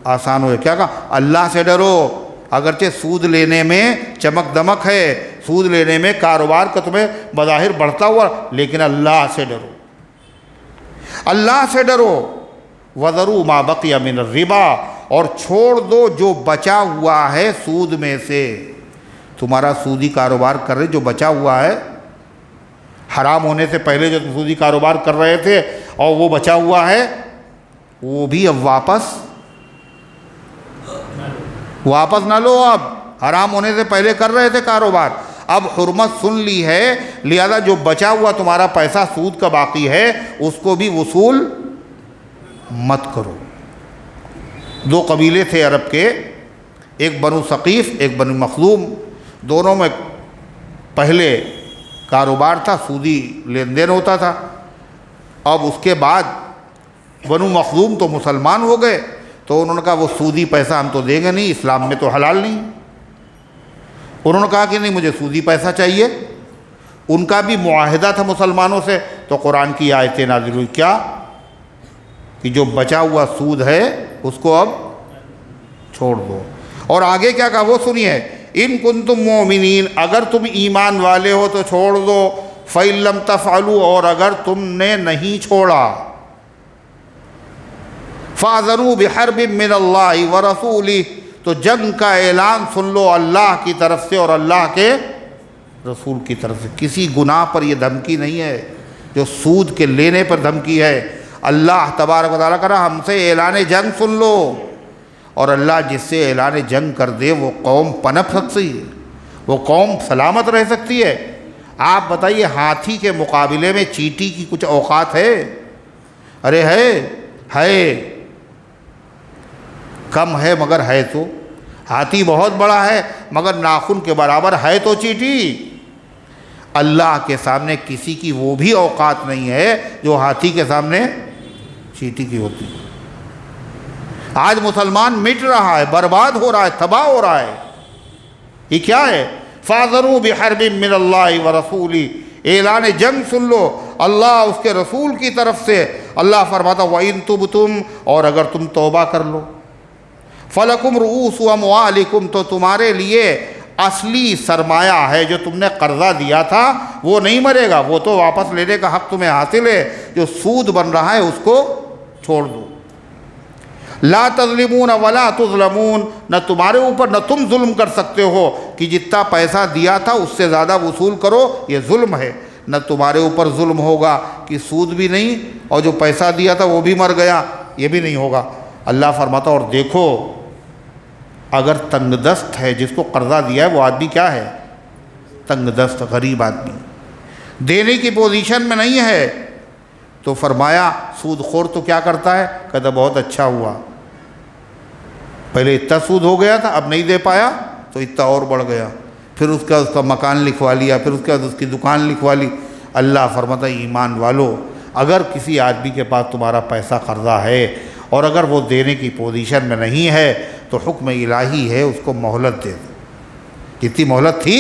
Speaker 1: آسان ہو۔ کیا کہا؟ اللہ سے ڈرو۔ اگرچہ سود لینے میں چمک دمک ہے، سود لینے میں کاروبار کا تمہیں بظاہر بڑھتا ہوا، لیکن اللہ سے ڈرو، اللہ سے ڈرو۔ وَذَرُوا مَا بَقِيَ مِنَ الرِّبَا، اور چھوڑ دو جو بچا ہوا ہے سود میں سے۔ تمہارا سودی کاروبار کر رہے جو بچا ہوا ہے، حرام ہونے سے پہلے جو سودی کاروبار کر رہے تھے اور وہ بچا ہوا ہے، وہ بھی اب واپس نہ لو۔ اب حرام ہونے سے پہلے کر رہے تھے کاروبار، اب حرمت سن لی ہے، لہذا جو بچا ہوا تمہارا پیسہ سود کا باقی ہے اس کو بھی وصول مت کرو۔ دو قبیلے تھے عرب کے، ایک بنو ثقیف ایک بنو مخزوم، دونوں میں پہلے کاروبار تھا، سودی لین دین ہوتا تھا۔ اب اس کے بعد بنو مخزوم تو مسلمان ہو گئے، تو انہوں نے کہا وہ سودی پیسہ ہم تو دیں گے نہیں، اسلام میں تو حلال نہیں۔ انہوں نے کہا کہ نہیں مجھے سودی پیسہ چاہیے۔ ان کا بھی معاہدہ تھا مسلمانوں سے، تو قرآن کی آیتیں نازل ہوئی، کیا کہ جو بچا ہوا سود ہے اس کو اب چھوڑ دو۔ اور آگے کیا کہا وہ سنیے، ان کنتم مؤمنین، اگر تم ایمان والے ہو تو چھوڑ دو، فَإِن لَّمْ تَفْعَلُوا، اور اگر تم نے نہیں چھوڑا، فَأَذَنُوا بِحَرْبٍ مِّنَ اللَّهِ وَرَسُولِهِ، تو جنگ کا اعلان سن لو اللہ کی طرف سے اور اللہ کے رسول کی طرف سے۔ کسی گناہ پر یہ دھمکی نہیں ہے جو سود کے لینے پر دھمکی ہے۔ اللہ تبارک و تعالیٰ کہا ہم سے اعلان جنگ سن لو، اور اللہ جس سے اعلان جنگ کر دے وہ قوم پنپ سکتی ہے، وہ قوم سلامت رہ سکتی ہے۔ آپ بتائیے ہاتھی کے مقابلے میں چیٹی کی کچھ اوقات ہے؟ ارے ہے کم ہے مگر ہے تو، ہاتھی بہت بڑا ہے مگر ناخن کے برابر ہے تو چیٹی۔ اللہ کے سامنے کسی کی وہ بھی اوقات نہیں ہے جو ہاتھی کے سامنے چیٹی کی ہوتی ہے۔ آج مسلمان مٹ رہا ہے، برباد ہو رہا ہے، تباہ ہو رہا ہے۔ یہ کیا ہے؟ فَأَذَنُوا بِحَرْبٍ مِّنَ اللَّهِ وَرَسُولِهِ، اعلان جنگ سن لو اللہ اس کے رسول کی طرف سے۔ اللہ فرماتا وَإِن تُبْتُمْ، اور اگر تم توبہ کر لو، فَلَكُمْ رُؤُوسُ أَمْوَالِكُمْ، تو تمہارے لیے اصلی سرمایہ ہے جو تم نے قرضہ دیا تھا وہ نہیں مرے گا، وہ تو واپس لینے کا حق تمہیں حاصل ہے۔ جو سود بن رہا ہے اس کو چھوڑ دو۔ لا تظلمون ولا تظلمون، نہ تمہارے اوپر نہ تم ظلم کر سکتے ہو کہ جتنا پیسہ دیا تھا اس سے زیادہ وصول کرو، یہ ظلم ہے۔ نہ تمہارے اوپر ظلم ہوگا کہ سود بھی نہیں اور جو پیسہ دیا تھا وہ بھی مر گیا، یہ بھی نہیں ہوگا۔ اللہ فرماتا اور دیکھو اگر تنگ دست ہے، جس کو قرضہ دیا ہے وہ آدمی کیا ہے؟ تنگ دست غریب آدمی، دینے کی پوزیشن میں نہیں ہے، تو فرمایا سود خور تو کیا کرتا ہے؟ کہتا بہت اچھا ہوا، پہلے اتنا سود ہو گیا تھا اب نہیں دے پایا تو اتنا اور بڑھ گیا، پھر اس کا مکان لکھوا لیا، پھر اس کے بعد اس کی دکان لکھوا لی۔ اللہ فرماتا ایمان والو، اگر کسی آدمی کے پاس تمہارا پیسہ قرضہ ہے اور اگر وہ دینے کی پوزیشن میں نہیں ہے تو حکم الہی ہے اس کو مہلت دے دو، جتنی مہلت تھی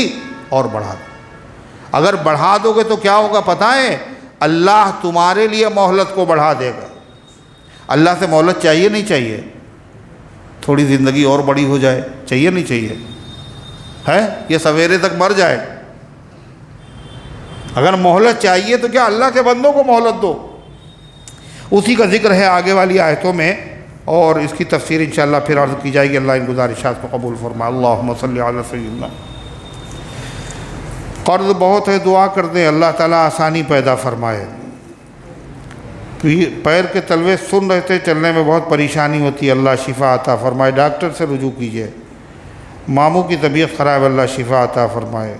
Speaker 1: اور بڑھا دو۔ اگر بڑھا دو گے تو کیا ہوگا پتہ ہے؟ اللہ تمہارے لیے مہلت کو بڑھا دے گا۔ اللہ سے مہلت چاہیے نہیں چاہیے؟ تھوڑی زندگی اور بڑی ہو جائے، چاہیے نہیں چاہیے؟ ہے یہ سویرے تک مر جائے؟ اگر مہلت چاہیے تو کیا اللہ کے بندوں کو مہلت دو۔ اسی کا ذکر ہے آگے والی آیتوں میں، اور اس کی تفسیر انشاءاللہ پھر عرض کی جائے گی۔ اللہ ان گزارشات کو قبول فرمائے۔ اللہم صلی علی سیدنا۔ قرض بہت ہے، دعا کر دیں اللہ تعالیٰ آسانی پیدا فرمائے۔ پیر کے تلوے سن رہتے، چلنے میں بہت پریشانی ہوتی ہے، اللہ شفا عطا فرمائے۔ ڈاکٹر سے رجوع کیجیے۔ ماموں کی طبیعت خراب، اللہ شفا عطا فرمائے۔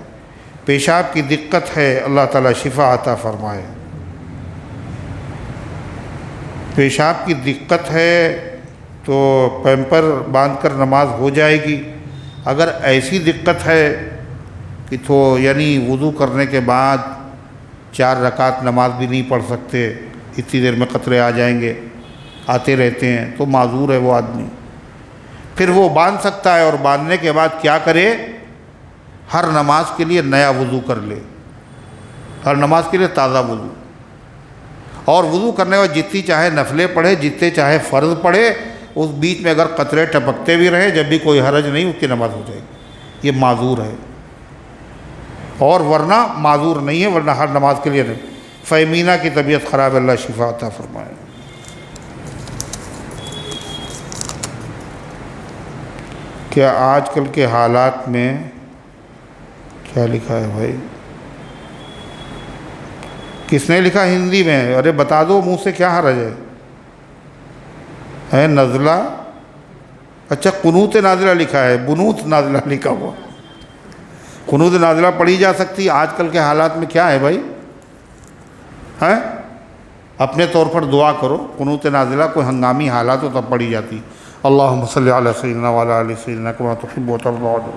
Speaker 1: پیشاب کی دقت ہے، اللہ تعالیٰ شفا عطا فرمائے۔ پیشاب کی دقت ہے تو پیمپر باندھ کر نماز ہو جائے گی. اگر ایسی دقت ہے کہ تو یعنی وضو کرنے کے بعد 4 رکعت نماز بھی نہیں پڑھ سکتے، اتنی دیر میں قطرے آ جائیں گے، آتے رہتے ہیں، تو معذور ہے وہ آدمی. پھر وہ باندھ سکتا ہے، اور باندھنے کے بعد کیا کرے؟ ہر نماز کے لیے نیا وضو کر لے، ہر نماز کے لیے تازہ وضو. اور وضو کرنے کے بعد جتنی چاہے نفلیں پڑھے، جتنے چاہے فرض پڑھے، اس بیچ میں اگر قطرے ٹپکتے بھی رہے جب بھی کوئی حرج نہیں، اس کی نماز ہو جائے گی. یہ معذور ہے، اور ورنہ معذور نہیں ہے، ورنہ ہر نماز کے لیے نہیں. فہمینہ کی طبیعت خراب، اللہ شفا عطا فرمائے. کیا آج کل کے حالات میں کیا لکھا ہے بھائی؟ کس نے لکھا ہندی میں؟ ارے بتا دو منہ سے، کیا حرج ہے نزلہ؟ اچھا قنوت نازلہ لکھا ہے، بنوت نازلہ لکھا ہوا. قنوت نازلہ پڑھی جا سکتی آج کل کے حالات میں؟ کیا ہے بھائی؟ ہیں اپنے طور پر دعا کرو. قنوت نازلہ کوئی ہنگامی حالات ہو تب پڑھی جاتی. اللہم صلی علی سیدنا وعلی آل سیدنا کما تحب و ترضی.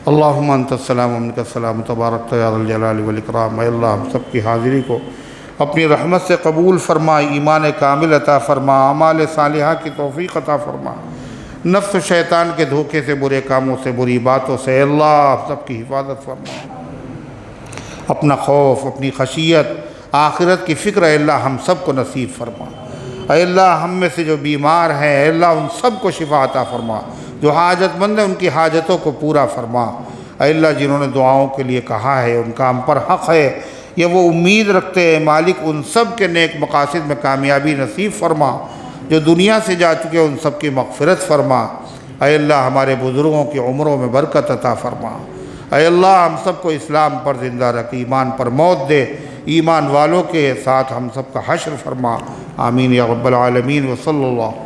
Speaker 1: اللہم انت السلام و منک السلام تبارک یا ذا الجلال والاکرام. اے اللہ ہم سب کی حاضری کو اپنی رحمت سے قبول فرما، ایمان کامل عطا فرما، اعمال صالحہ کی توفیق عطا فرما، نفس و شیطان کے دھوکے سے، برے کاموں سے، بری باتوں سے اے اللہ ہم سب کی حفاظت فرما. اپنا خوف، اپنی خشیت، آخرت کی فکر اے اللہ ہم سب کو نصیب فرما. اے اللہ ہم میں سے جو بیمار ہیں اے اللہ ان سب کو شفا عطا فرما، جو حاجت مند ہیں ان کی حاجتوں کو پورا فرما. اے اللہ جنہوں نے دعاؤں کے لیے کہا ہے ان کا ہم پر حق ہے، یہ وہ امید رکھتے ہیں مالک ان سب کے نیک مقاصد میں کامیابی نصیب فرما. جو دنیا سے جا چکے ان سب کی مغفرت فرما. اے اللہ ہمارے بزرگوں کی عمروں میں برکت عطا فرما. اے اللہ ہم سب کو اسلام پر زندہ رکھ، ایمان پر موت دے، ایمان والوں کے ساتھ ہم سب کا حشر فرما. آمین یا رب العالمین. وصلی اللہ